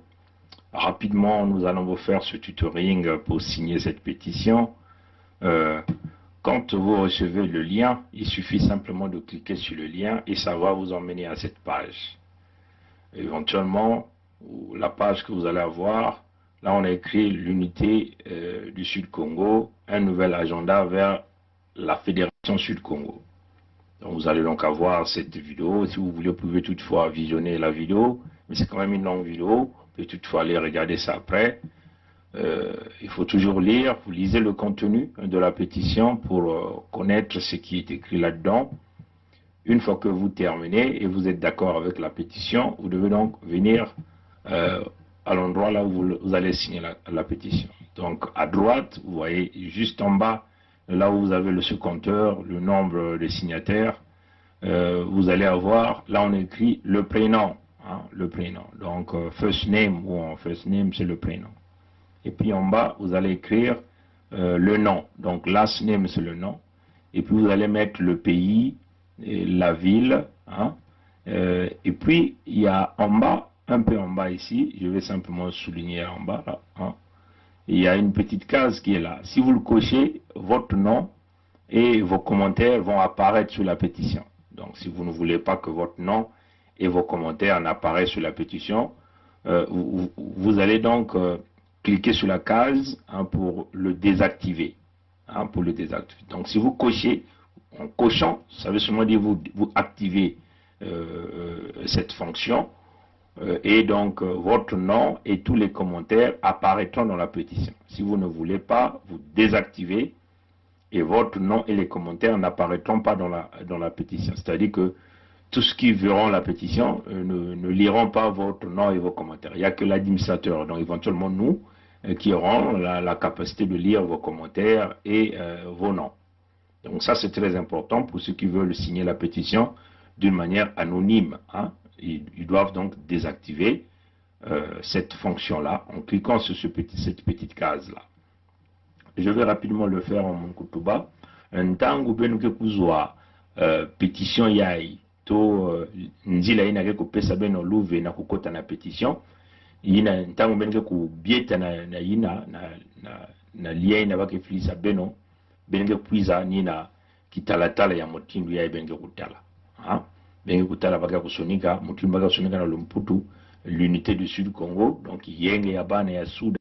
Rapidement, nous allons vous faire ce tutoring pour signer cette pétition. Quand vous recevez le lien, il suffit simplement de cliquer sur le lien et ça va vous emmener à cette page. Éventuellement, la page que vous allez avoir, là on a écrit l'unité du Sud-Congo, un nouvel agenda vers la Fédération Sud-Congo. Donc vous allez donc avoir cette vidéo. Si vous voulez, vous pouvez toutefois visionner la vidéo, mais c'est quand même une longue vidéo. Vous pouvez toutefois aller regarder ça après. Il faut toujours lire, vous lisez le contenu de la pétition pour connaître ce qui est écrit là-dedans. Une fois que vous terminez et vous êtes d'accord avec la pétition, vous devez donc venir à l'endroit là où vous allez signer la pétition. Donc à droite, vous voyez juste en bas, là où vous avez le sous-compteur, le nombre de signataires, vous allez avoir, là on écrit le prénom, hein, le prénom. Donc first name, ou en first name c'est le prénom. Et puis en bas, vous allez écrire le nom. Donc last name c'est le nom. Et puis vous allez mettre le pays, et la ville, hein. Et puis il y a en bas, un peu en bas ici, je vais simplement souligner en bas là, hein. Il y a une petite case qui est là. Si vous le cochez, votre nom et vos commentaires vont apparaître sur la pétition. Donc si vous ne voulez pas que votre nom et vos commentaires n'apparaissent sur la pétition, vous allez donc cliquer sur la case pour le désactiver. Pour le désactiver. Donc si vous cochez, en cochant, ça veut seulement dire vous activez cette fonction et donc votre nom et tous les commentaires apparaîtront dans la pétition. Si vous ne voulez pas, vous désactivez et votre nom et les commentaires n'apparaîtront pas dans la pétition. C'est-à-dire que tous ceux qui verront la pétition ne liront pas votre nom et vos commentaires. Il n'y a que l'administrateur, donc éventuellement nous, qui auront la capacité de lire vos commentaires et vos noms. Donc ça c'est très important pour ceux qui veulent signer la pétition d'une manière anonyme. Ils doivent donc désactiver cette fonction-là en cliquant sur cette petite case-là. Je vais rapidement le faire en mon kutuba. Ntangu benu ke kuzwa pétition yai to nzila ina ke kopesa beno luve na kukota na pétition. Ina ntangu benu ke kubieta na ina na lia ina bake flisa beno benu ke kuiza nina kitalatala ya motindu yai benu ke kutala. Benu kutala baka kusonika motindu baka kusonika na Lumputu, l'unité du Sud Congo, donc yenge ya bana ya Soudan.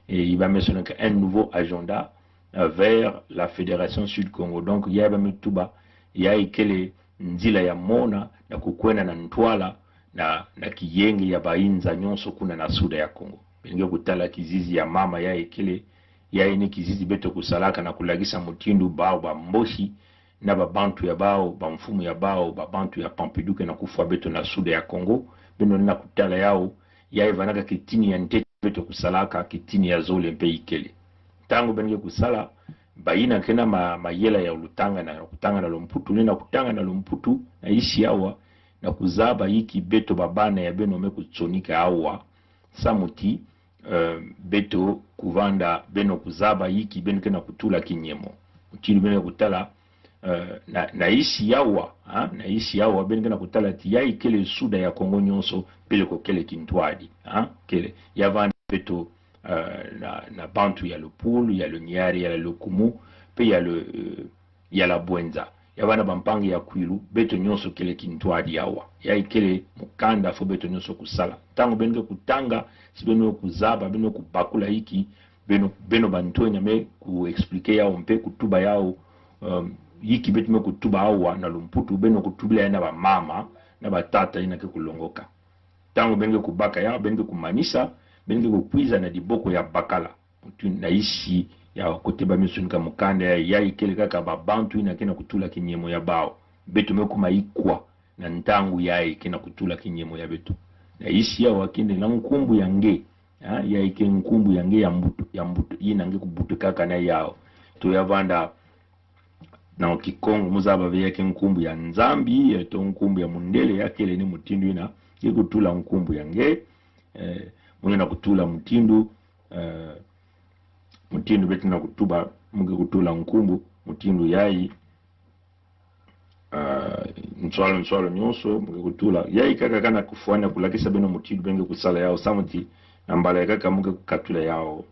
Et il va mettre un nouveau agenda vers la Fédération Sud-Congo. Donc, il y a ikele nzila ya mona na kukwena na ntwala na kiyenge ya bainza nyonso kuna na Suda ya Congo. Benge kutala kizizi ya mama ya ikele ya ini kizizi beto kusalaka na kulagisa mutindu bao ba mboshi na babantu ya bao ba mfumu ya bao babantu ya Pampiduke na kufa beto na Suda ya Congo. Beno na kutala yao ya ivanaka kitini ya ntete beto kusalaka kitini ya zole mpe ikele. Tango benge kusala baina kena mayela ya ulutanga na kutanga na Lumputu na kutanga na Lumputu na isi yawa na kuzaba hiki beto babana ya beno me kutsonika awa samuti beto kuvanda beno kuzaba hiki beno kena kutula kinyemo mutili beno kutala na isi yawa na isi yawa beno kena kutala tiyai kele Suda ya Congo nyonso pele ko kele kintwadi kele yavanda beto na bantu ya Lupulu, ya le Nyari, ya le Lukumu, pe ya la Bwenza. Ya wana bampangi ya Kwilu, beto nyonso kele kintwadi yawa. Ya ikele mukanda fo beto nyonso kusala. Tango beno kutanga, si beno kuzaba, beno kubakula hiki, beno bantoe nyame kuexplike yao mpe kutuba yao, hiki beto me kutuba awa na Lumputu, beno kutubila ya na ba mama, na ba tata ina ke kulongoka. Tango beno kubaka yao, beno kumanisa, benge kukwiza na diboko ya bakala na isi ya kote ba misunika mukanda ya ikele kaka babantu ina kena kutula kinyemo ya bao beto mekuma ikwa na ntangu ya ikena kutula kinyemo ya beto na isi ya wakinde na nkumbu yange ya ike nkumbu yange ya mbuto ina nge kubutu kaka na yao to yavanda na Kikongo muzaba ve yake nkumbu ya Nzambi to nkumbu ya Mundele yakele ni mutindu ina kutula nkumbu yange muna kutula mutindu betu na kutuba muge kutula nkumbu mutindu yai nswalo nyonso muge kutula yai kaka kana kufuana kulakisa beno mutindu benge kusala yao samuti nambala kaka muge kukatula yao.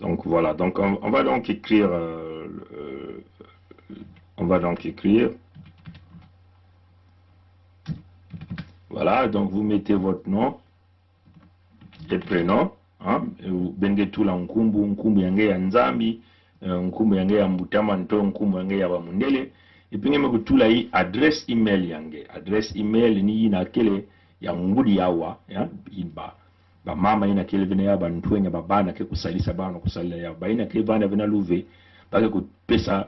Donc voilà, donc on va donc écrire voilà, donc vous mettez votre nom et prénom, benge tula nkumbu yange ya Nzambi, nkumbu yange ya Mbutama nto nkumbu yange ya Bamundele, ipinge kutula hii address email yange. Address email ni ina kele ya ngudi yawa, ba mama ina kele vina ya bantuenya babana ke kusalisa bana kusalila ya ba ina kele bana vina luve bake kupesa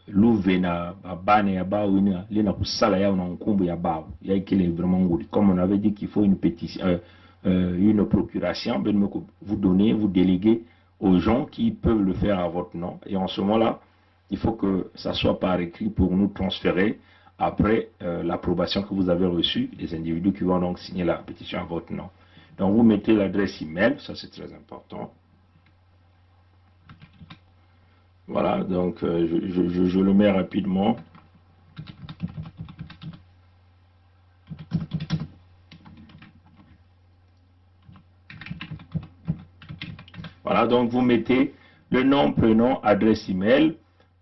luve na babane ya bao ina lina kusala yao na nkumbu ya bao ya ikele vraiment ngudi. Comme on avait dit qu'il faut une pétition une procuration, vous donnez, vous déléguez aux gens qui peuvent le faire à votre nom. Et en ce moment-là, il faut que ça soit par écrit pour nous transférer après l'approbation que vous avez reçue, les individus qui vont donc signer la pétition à votre nom. Donc vous mettez l'adresse email, ça c'est très important. Voilà, donc je le mets rapidement. Voilà, donc vous mettez le nom, prénom, adresse email.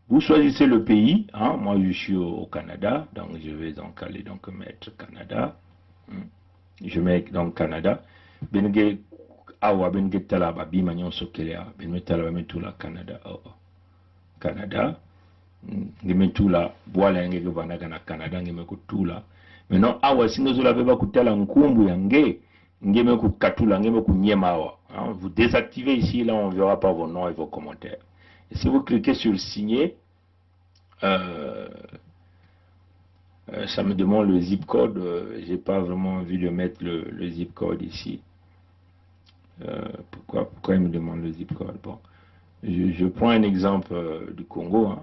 Vous choisissez le pays. Moi, je suis au Canada, donc je vais donc aller donc mettre Canada. je mets donc Canada. Benge awa benge tala ba bima nyonso kelea benge tala ba metula Canada Canada ngeme tula bwala yange ke vana kana Canada ngeme kutula maintenant awa singezo la beba kutala nkumbu yange ngeme kukatula ngeme kunyema awa. Vous désactivez ici, là on verra pas vos noms et vos commentaires. Et si vous cliquez sur le signer, ça me demande le zip code. J'ai pas vraiment envie de mettre le zip code ici. Pourquoi il me demande le zip code? Bon, je prends un exemple du Congo.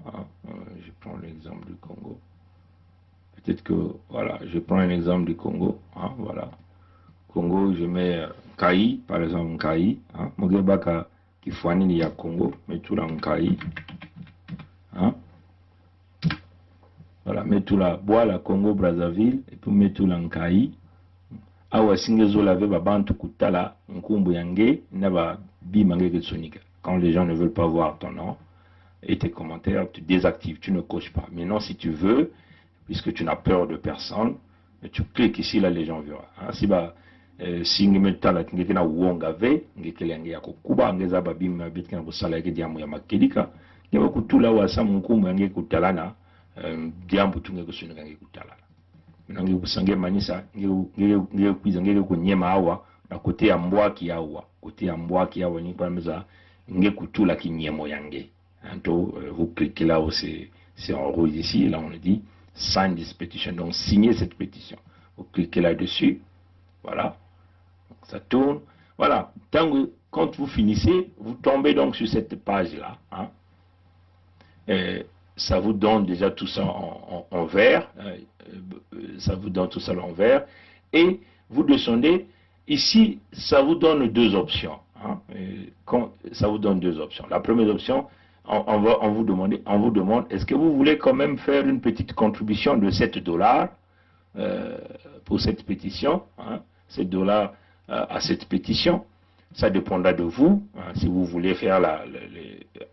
Je prends l'exemple du Congo. Peut-être que voilà, je prends un exemple du Congo. Voilà, Congo, je mets Kai, par exemple Kai. Mogebaka Kifwani ni ya Congo, mais tout là Kai. Voilà, mets tout là, bois la Congo Brazzaville, et puis mets tout là Kai. Awa singezo lave babantu kutala nkumbu yange naba bimange ketsonika. Quand les gens ne veulent pas voir ton nom et tes commentaires, tu désactives, tu ne coches pas. Maintenant, si tu veux, puisque tu n'as peur de personne, tu cliques ici, là les gens verront. Si ba singemetala ngekena uonga ve ngekele yange yako kuba ngeza babima bitkana busala yake diamu ya makelika ngeba kutula wasa nkumbu yange kutalana diambu tunge kusunika yange kutalana. Nange kusange manisa ngeke kwiza ngeke kunyema awa na kote ya mbwaki awa kote ya mbwaki awa ni kwa meza ngeke kutula kinyemo yange. Anto vous cliquez là où c'est en rouge ici, là on dit sign this petition, donc signez cette pétition. Vous cliquez là-dessus, voilà, donc ça tourne, voilà. Quand vous finissez, vous tombez donc sur cette page-là. Ça vous donne déjà tout ça en vert, ça vous donne tout ça en vert, et vous descendez, ici, ça vous donne deux options. Ça vous donne deux options. La première option, on vous demande, est-ce que vous voulez quand même faire une petite contribution de $7 pour cette pétition, $7 à cette pétition. Ça dépendra de vous. Si vous voulez faire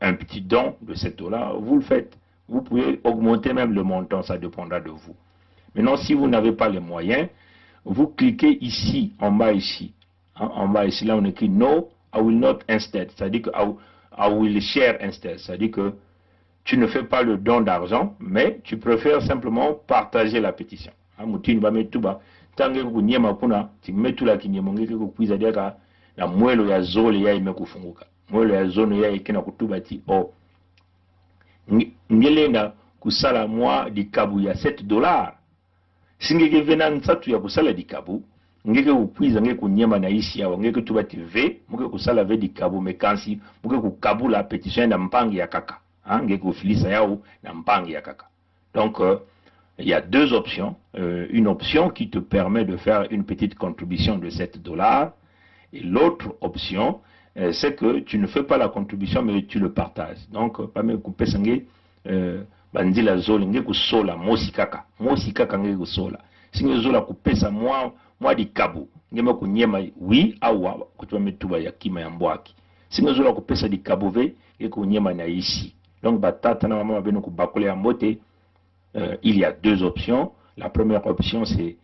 un petit don de $7, vous le faites. Vous pouvez augmenter même le montant, ça dépendra de vous. Maintenant, si vous n'avez pas les moyens, vous cliquez ici, en bas ici. En bas ici, là on écrit No, I will not instead. C'est-à-dire que I will share instead. C'est-à-dire que tu ne fais pas le don d'argent, mais tu préfères simplement partager la pétition. Mutini ba metuba tange kunyema kuna timetula kinyemongeke kukuiza deka na mwelo ya zole ya imekufunguka. Mwelo ya zone ya ikena kutuba ti ngelenda kusala mwa dikabu ya $7. Singeke vena nsatu ya kusala dikabu ngeke kukuiza ngeke kunyema na isi ya ngeke tuba ti ve muke kusala ve dikabu mekansi muke kukabula pétition na mpangi ya kaka. Ngeke kufilisa yao na mpangi ya kaka. Donc il y a deux options. Une option qui te permet de faire une petite contribution de $7. Et l'autre option, c'est que tu ne fais pas la contribution, mais tu le partages. Donc, pas me couper sangue, bandila zoli, nge kusola, mosikaka. Mosikaka nge kusola. Singe zola couper sa moi di kabu. Nge me kunyema, oui, awa, kutuwa metuba ya kima ya mbwaki. Singe zola couper sa di kabu ve, nge kunyema na ici. Donc, batata na mama beno kubakole ya mbote. Il y a deux options. La première option, c'est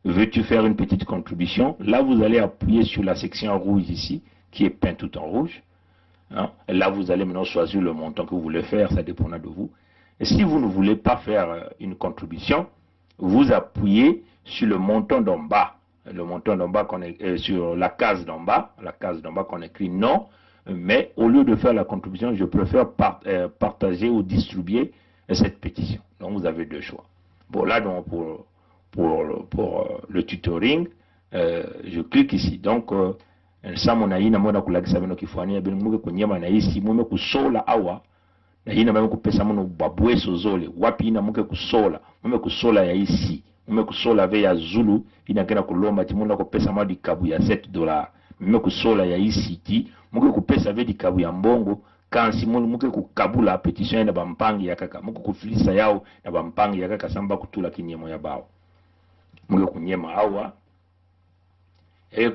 veux-tu faire une petite contribution? Là, vous allez appuyer sur la section rouge ici, qui est peinte tout en rouge. Là, vous allez maintenant choisir le montant que vous voulez faire, ça dépendra de vous. Et si vous ne voulez pas faire une contribution, vous appuyez sur le montant d'en bas. Le montant d'en bas, sur la case d'en bas qu'on écrit non. Mais au lieu de faire la contribution, je préfère partager ou distribuer cette pétition. Donc vous avez deux choix. Bon, là donc pour le tutoring, je clique ici. Donc ça mon aïna mona kulagisa beno kifwania beno muke kunyema na isi mume kusola awa na hina mume kupesa mono babweso zole wapi ina muke kusola mume kusola ya isi mume kusola ve ya Zulu ina kena kulomba timuna kupesa madi kabu ya $7 mume kusola ya isi ti muke kupesa ve di kabu ya mbongo kansi muke kukabula petition na bampangi ya kaka muke kufilisa yao na bampangi ya kaka samba kutula kinyemo ya bao muke kunyema awa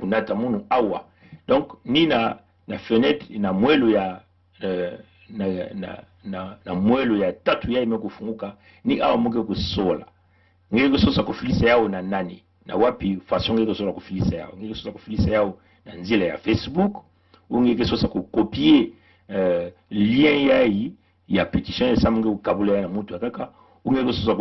kunata munu awa. Donc ni na fenêtre na mwelo ya na mwelo ya tatu ya imekufunguka ni awa muke kusola ngeke kusosa kufilisa yao na nani na wapi façon ngeke sola kufilisa yao ngeke sola kufilisa yao na nzila ya Facebook ou ngeke sosa copier lien yai ya petition ya samunge ukabula ya mutu akaka ou ngeke sosa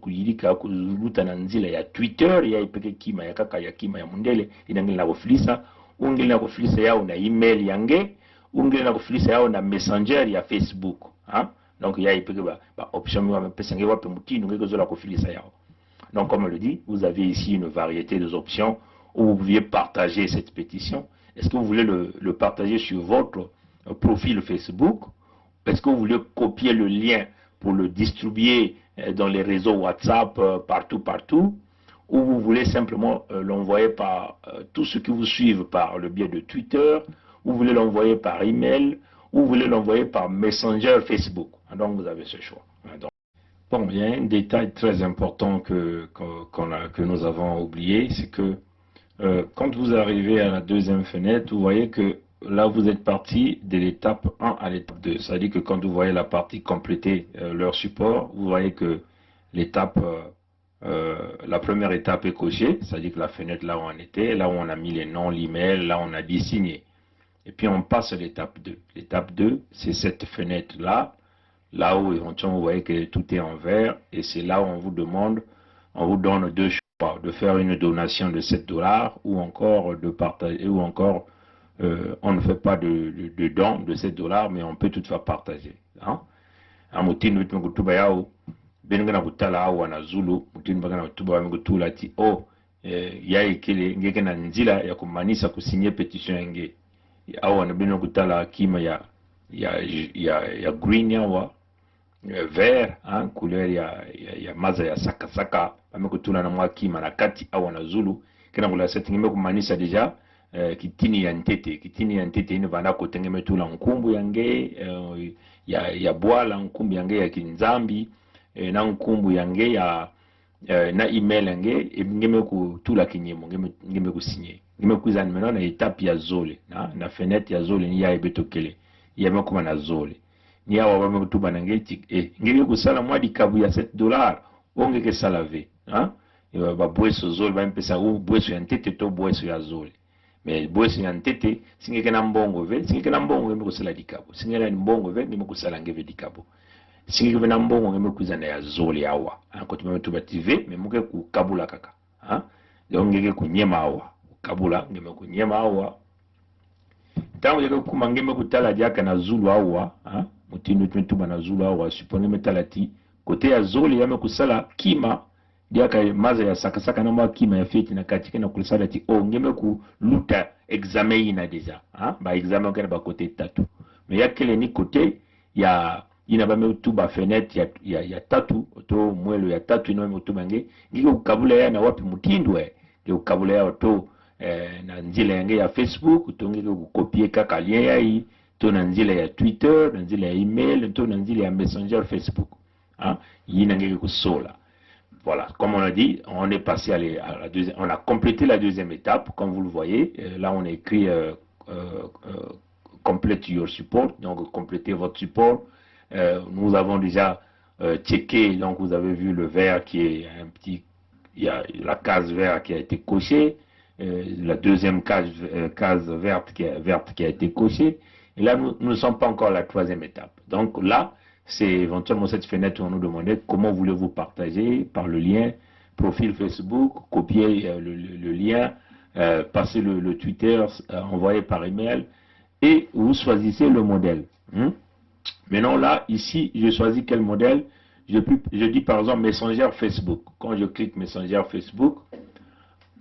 kuyilika kuzubuta na nzila ya Twitter ya ipeke kima ya kaka ya kima ya mundele inangeli na kufilisa ou ngeli na kufilisa yao na email yange ou ngeli na kufilisa yao na messenger ya Facebook hein? Donc il y a option donc comme on le dit, vous avez ici une variété d'options où vous pouviez partager cette pétition. Est-ce que vous voulez le partager sur votre profil Facebook? Est-ce que vous voulez copier le lien pour le distribuer dans les réseaux WhatsApp partout? Ou vous voulez simplement l'envoyer par tous ceux qui vous suivent par le biais de Twitter? Ou vous voulez l'envoyer par email? Ou vous voulez l'envoyer par Messenger Facebook? Donc vous avez ce choix. Donc, bon, il y a un détail très important que nous avons oublié, c'est que quand vous arrivez à la deuxième fenêtre, vous voyez que là vous êtes parti de l'étape 1 à l'étape 2. C'est-à-dire que quand vous voyez la partie compléter leur support, vous voyez que l'étape, la première étape est cochée, c'est-à-dire que la fenêtre là où on était, là où on a mis les noms, l'email, là où on a dit signer. Et puis on passe à l'étape 2. L'étape 2, c'est cette fenêtre-là, là où éventuellement vous voyez que tout est en vert, et c'est là où on vous demande, on vous donne deux choix, de faire une donation de $7 ou encore de partager, ou encore on ne fait pas de don de $7, mais on peut toutefois partager. Hein? Awa na bino kutala kima ya green yawa vert hein, couleur ya maza ya saka amekutula na mwa kima na kati awa na Zulu kena kula setengeme kumanisa deja kitini ya ntete ine vana kotengeme tula nkumbu yange ya bwala nkumbu yange ya kinzambi na nkumbu yange ya na email yange ngeme kutula kinyemo ngeme kusinye ngeme kuza nimeno na etape ya zole na fenêtre ya zole ni ya ebetokele ya makoma na zole ni awa ba mekutuba na ngeti ngeme kusala mwa dikabu ya $7 ongeke salave hein ba bweso zole ba mpesa u bweso ya ntete to bweso ya zole mais bweso ya ntete singeke na mbongo ve singeke na mbongo ngeme kusala dikabu singeke na mbongo ve ngeme kusala ngeve dikabu singeke na mbongo ngeme kuzana ya zole awa ko tumetuba TV mais muke kukabula kaka hein donc ngeke kunyema awa kabula ngeme kunyema awa tango yeke kuma ngeme kutala diaka na Zulu awa hein mutindo tumetuba na Zulu awa supone metalati kote ya zole yame kusala kima diaka maza ya saka na mwa kima ya feti na katika na kulisala ti ngeme ku luta examen ina deja hein ba examen kana ba kote tatu mais yakele ni kote ya ina ba metuba fenêtre ya tatu to mwelo ya tatu ino metuba nge ngiko kabula ya na wapi mutindwe ngiko kabula ya to na nzila yange ya Facebook tongeke kukopier kaka lien yai to na nzila ya Twitter na nzila ya email to na nzila ya Messenger Facebook hein yina ngeke kusola. Voilà, comme on a dit, on est passé à la deuxième, on a complété la deuxième étape, comme vous le voyez. Là, on a écrit complete your support, donc complétez votre support. Nous avons déjà checké, donc vous avez vu le vert qui est un petit, il y a la case verte qui a été cochée, la deuxième case verte qui a été cochée. Et là, nous ne sommes pas encore à la troisième étape. Donc là, c'est éventuellement cette fenêtre où on nous demandait comment voulez-vous partager par le lien profil Facebook, copier le lien, passer le Twitter, envoyer par email et vous choisissez le modèle. Maintenant là, ici, je choisis quel modèle. Je dis par exemple Messenger Facebook. Quand je clique Messenger Facebook,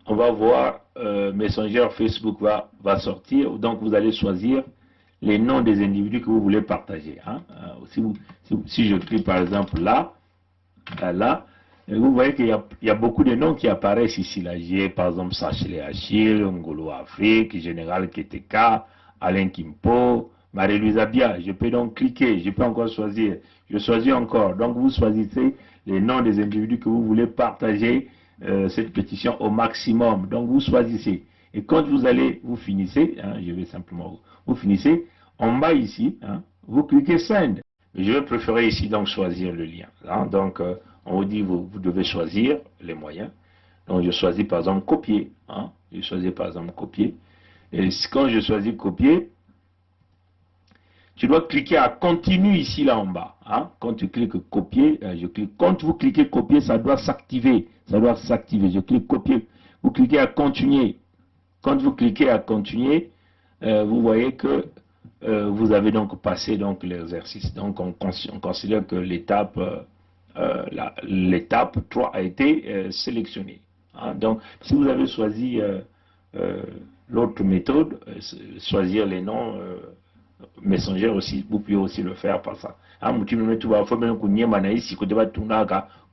on va voir Messenger Facebook va sortir. Donc vous allez choisir les noms des individus que vous voulez partager. Hein. Si je clique par exemple là, vous voyez qu'il y a beaucoup de noms qui apparaissent ici. Là, j'ai par exemple Sachele Achille, Ngolo Afrique, Général Keteka, Alain Kimpo, Marie-Louise Abia. Je peux donc cliquer, je peux encore choisir. Je choisis encore. Donc vous choisissez les noms des individus que vous voulez partager cette pétition au maximum. Donc vous choisissez. Et quand vous finissez, hein, je vais simplement, vous finissez, en bas ici, hein, vous cliquez Send. Je vais préférer ici donc choisir le lien. Hein, donc on vous dit vous devez choisir les moyens. Donc je choisis par exemple copier. Hein? Je choisis par exemple copier. Et quand je choisis copier, tu dois cliquer à continue ici là en bas. Hein? Quand tu cliques copier, je clique. Quand vous cliquez copier, ça doit s'activer. Ça doit s'activer. Je clique copier. Vous cliquez à continuer. Quand vous cliquez à continuer, vous voyez que vous avez donc passé donc l'exercice. Donc on considère que l'étape 3 a été sélectionnée. Hein? Donc si vous avez choisi l'autre méthode, choisir les noms messengers aussi, vous pouvez aussi le faire par ça.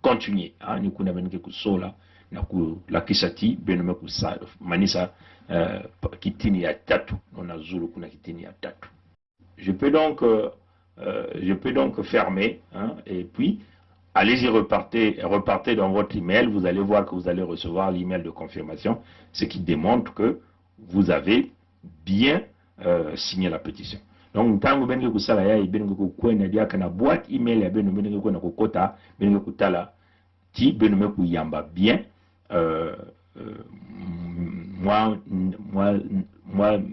Continuer. La kisati benome kusa manisa kitini ya tatu on a zulu kuna kitini ya tatu. Je peux donc fermer, hein, et puis allez-y, repartez dans votre email, vous allez voir que vous allez recevoir l'email de confirmation, ce qui démontre que vous avez bien signé la pétition. Donc tango benenge kusala ya benenge kukwena dia kana boîte email ya benenge kuna kokota benenge kutala ti benenge kuyamba bien. Moi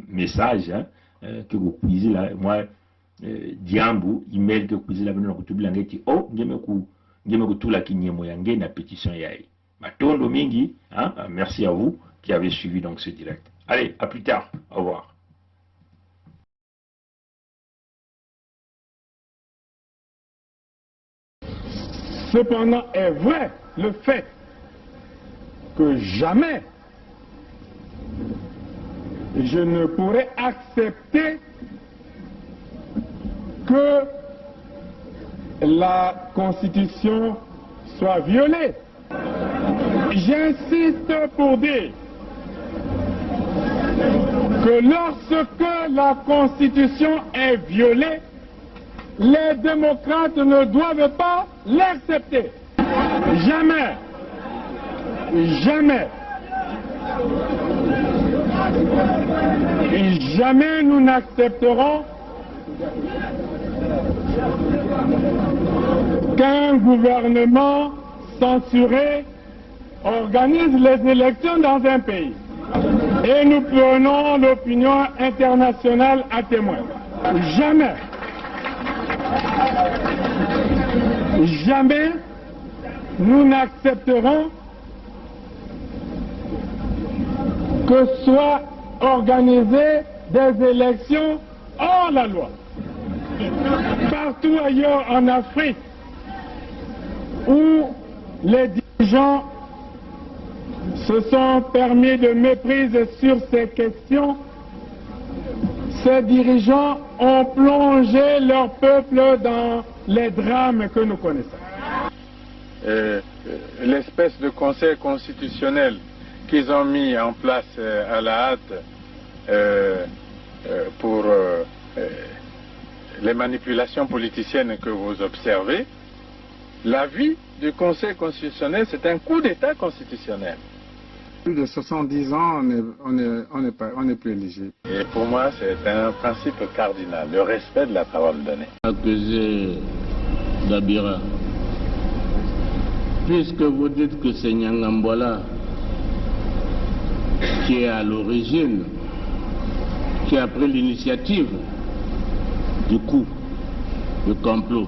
message, hein, que vous puissiez là, moi diambu email que vous puissiez là venir ku tubilangeti oh ngeme ku tula kinyemo yange na pétition yai matondo mingi, hein. Merci à vous qui avez suivi donc ce direct. Allez, à plus tard, au revoir. Cependant est vrai le fait que jamais je ne pourrais accepter que la Constitution soit violée. J'insiste pour dire que lorsque la Constitution est violée, les démocrates ne doivent pas l'accepter. Jamais. Jamais. Et jamais nous n'accepterons qu'un gouvernement censuré organise les élections dans un pays. Et nous prenons l'opinion internationale à témoin. Jamais. Jamais nous n'accepterons que soient organisées des élections hors la loi. Partout ailleurs en Afrique où les dirigeants se sont permis de méprise sur ces questions, ces dirigeants ont plongé leur peuple dans les drames que nous connaissons. L'espèce de conseil constitutionnel qu'ils ont mis en place à la hâte pour les manipulations politiciennes que vous observez, l'avis du Conseil constitutionnel, c'est un coup d'État constitutionnel. Plus de 70 ans, on n'est plus éligible. Et pour moi, c'est un principe cardinal, le respect de la parole donnée. Accusé d'Abira, puisque vous dites que c'est Nyangambola qui est à l'origine, qui a pris l'initiative du coup, du complot,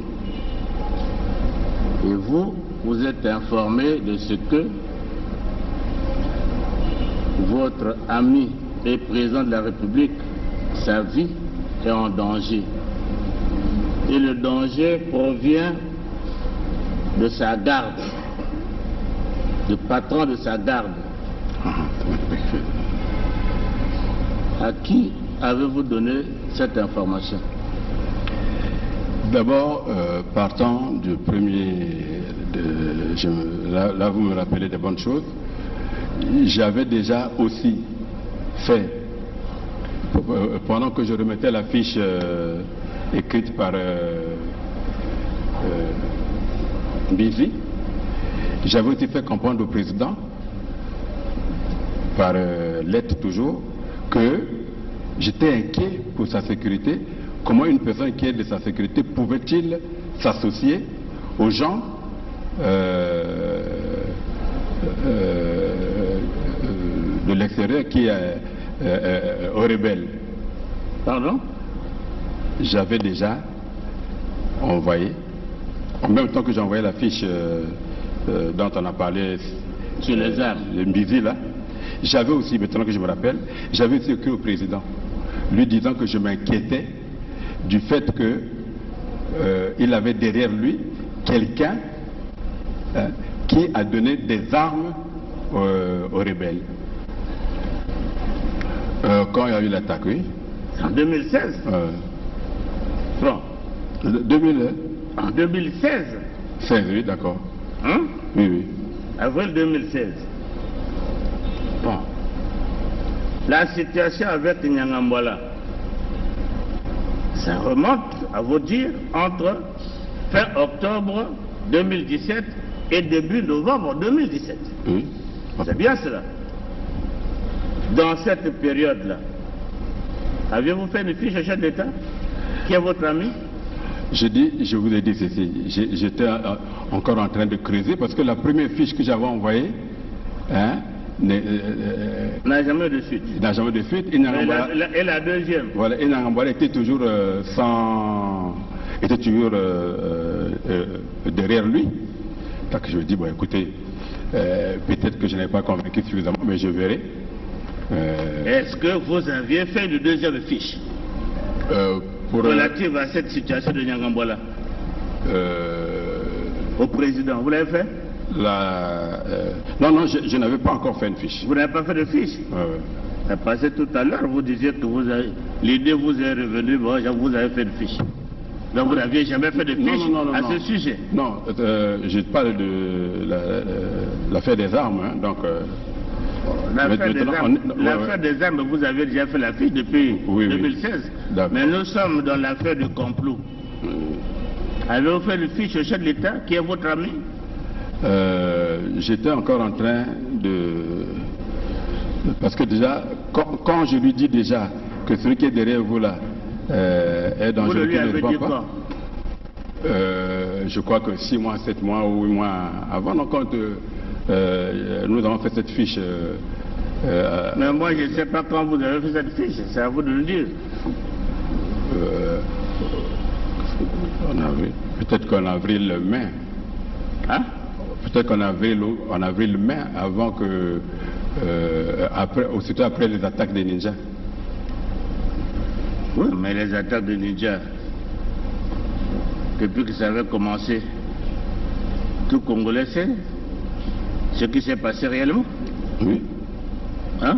et vous êtes informé de ce que votre ami et président de la République, sa vie est en danger. Et le danger provient de sa garde, du patron de sa garde. À qui avez-vous donné cette information? D'abord, partant du premier, là vous me rappelez des bonnes choses, j'avais déjà aussi fait, pendant que je remettais la fiche écrite par Bizi, j'avais aussi fait comprendre au président, par lettre toujours, que j'étais inquiet pour sa sécurité. Comment une personne inquiète de sa sécurité pouvait-il s'associer aux gens de l'extérieur qui est aux rebelles. Pardon? J'avais déjà envoyé, en même temps que j'ai envoyé la fiche dont on a parlé sur les armes, le Mbizi là, j'avais aussi, maintenant que je me rappelle, j'avais aussi écrit au président, lui disant que je m'inquiétais du fait que il avait derrière lui quelqu'un qui a donné des armes aux rebelles. Quand il y a eu l'attaque, oui. En 2016 Bon. 2000, en 2016 16, oui, d'accord. Hein? Oui, oui. Avril 2016. Bon. La situation avec Nyangambwala, ça remonte, à vous dire, entre fin octobre 2017 et début novembre 2017. Oui. C'est bien cela. Dans cette période-là, avez-vous fait une fiche au chef d'État? Qui est votre ami? Je vous ai dit ceci, j'étais encore en train de creuser parce que la première fiche que j'avais envoyée n'a jamais eu de suite. N'a jamais de suite. Et la deuxième? Voilà, et Nyangambwala était toujours était toujours derrière lui. Donc je me dis, bon écoutez, peut-être que je n'ai pas convaincu suffisamment, mais je verrai. Est-ce que vous aviez fait une deuxième fiche relative à cette situation de Nyangambwala au président? Vous l'avez fait? Non, je n'avais pas encore fait une fiche. Vous n'avez pas fait de fiche? Parce que tout à l'heure, vous disiez que l'idée vous est revenue, bon, vous avez fait une fiche. Donc vous n'aviez jamais fait de fiche à ce sujet? Non, je parle de l'affaire des armes, hein, donc... L'affaire des armes, vous avez déjà fait la fiche depuis 2016. Oui. Mais nous sommes dans l'affaire du complot. Avez-vous fait une fiche au chef de l'État, qui est votre ami? J'étais encore en train de... Parce que déjà, quand je lui dis déjà que celui qui est derrière vous là est dangereux, vous lui avez dit quoi? Je crois que 6 mois, 7 mois ou 8 mois avant, donc quand nous avons fait cette fiche. Mais moi je ne sais pas quand vous avez fait cette fiche, c'est à vous de le dire. Peut-être qu'en avril-mai. Hein? Peut-être qu'en avril-mai, avant que. Aussitôt après les attaques des ninjas. Oui, mais les attaques des ninjas, depuis que ça avait commencé, tout Congolais sait ce qui s'est passé réellement. Oui. Hein?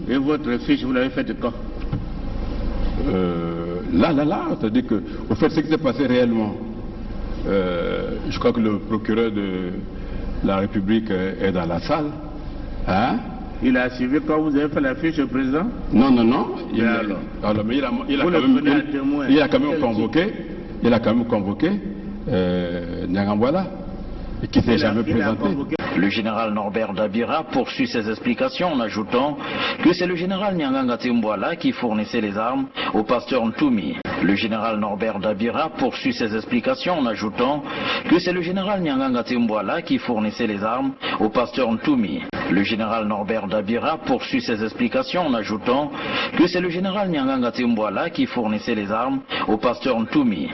Et votre fiche, vous l'avez faite quand? C'est-à-dire que, au fait, ce qui s'est passé réellement, je crois que le procureur de la République est dans la salle. Hein? Il a suivi quand vous avez fait la fiche au président? Non. Il a quand même convoqué Nyangambwala, et qui ne s'est jamais présenté. Le général Norbert Dabira poursuit ses explications en ajoutant que c'est le général Nyanganga Timbwala qui fournissait les armes au pasteur Ntoumi. Le général Norbert Dabira poursuit ses explications en ajoutant que c'est le général Nyanganga Timbwala qui fournissait les armes au pasteur Ntoumi. Le général Norbert Dabira poursuit ses explications en ajoutant que c'est le général Nyanganga Timbwala qui fournissait les armes au pasteur Ntoumi.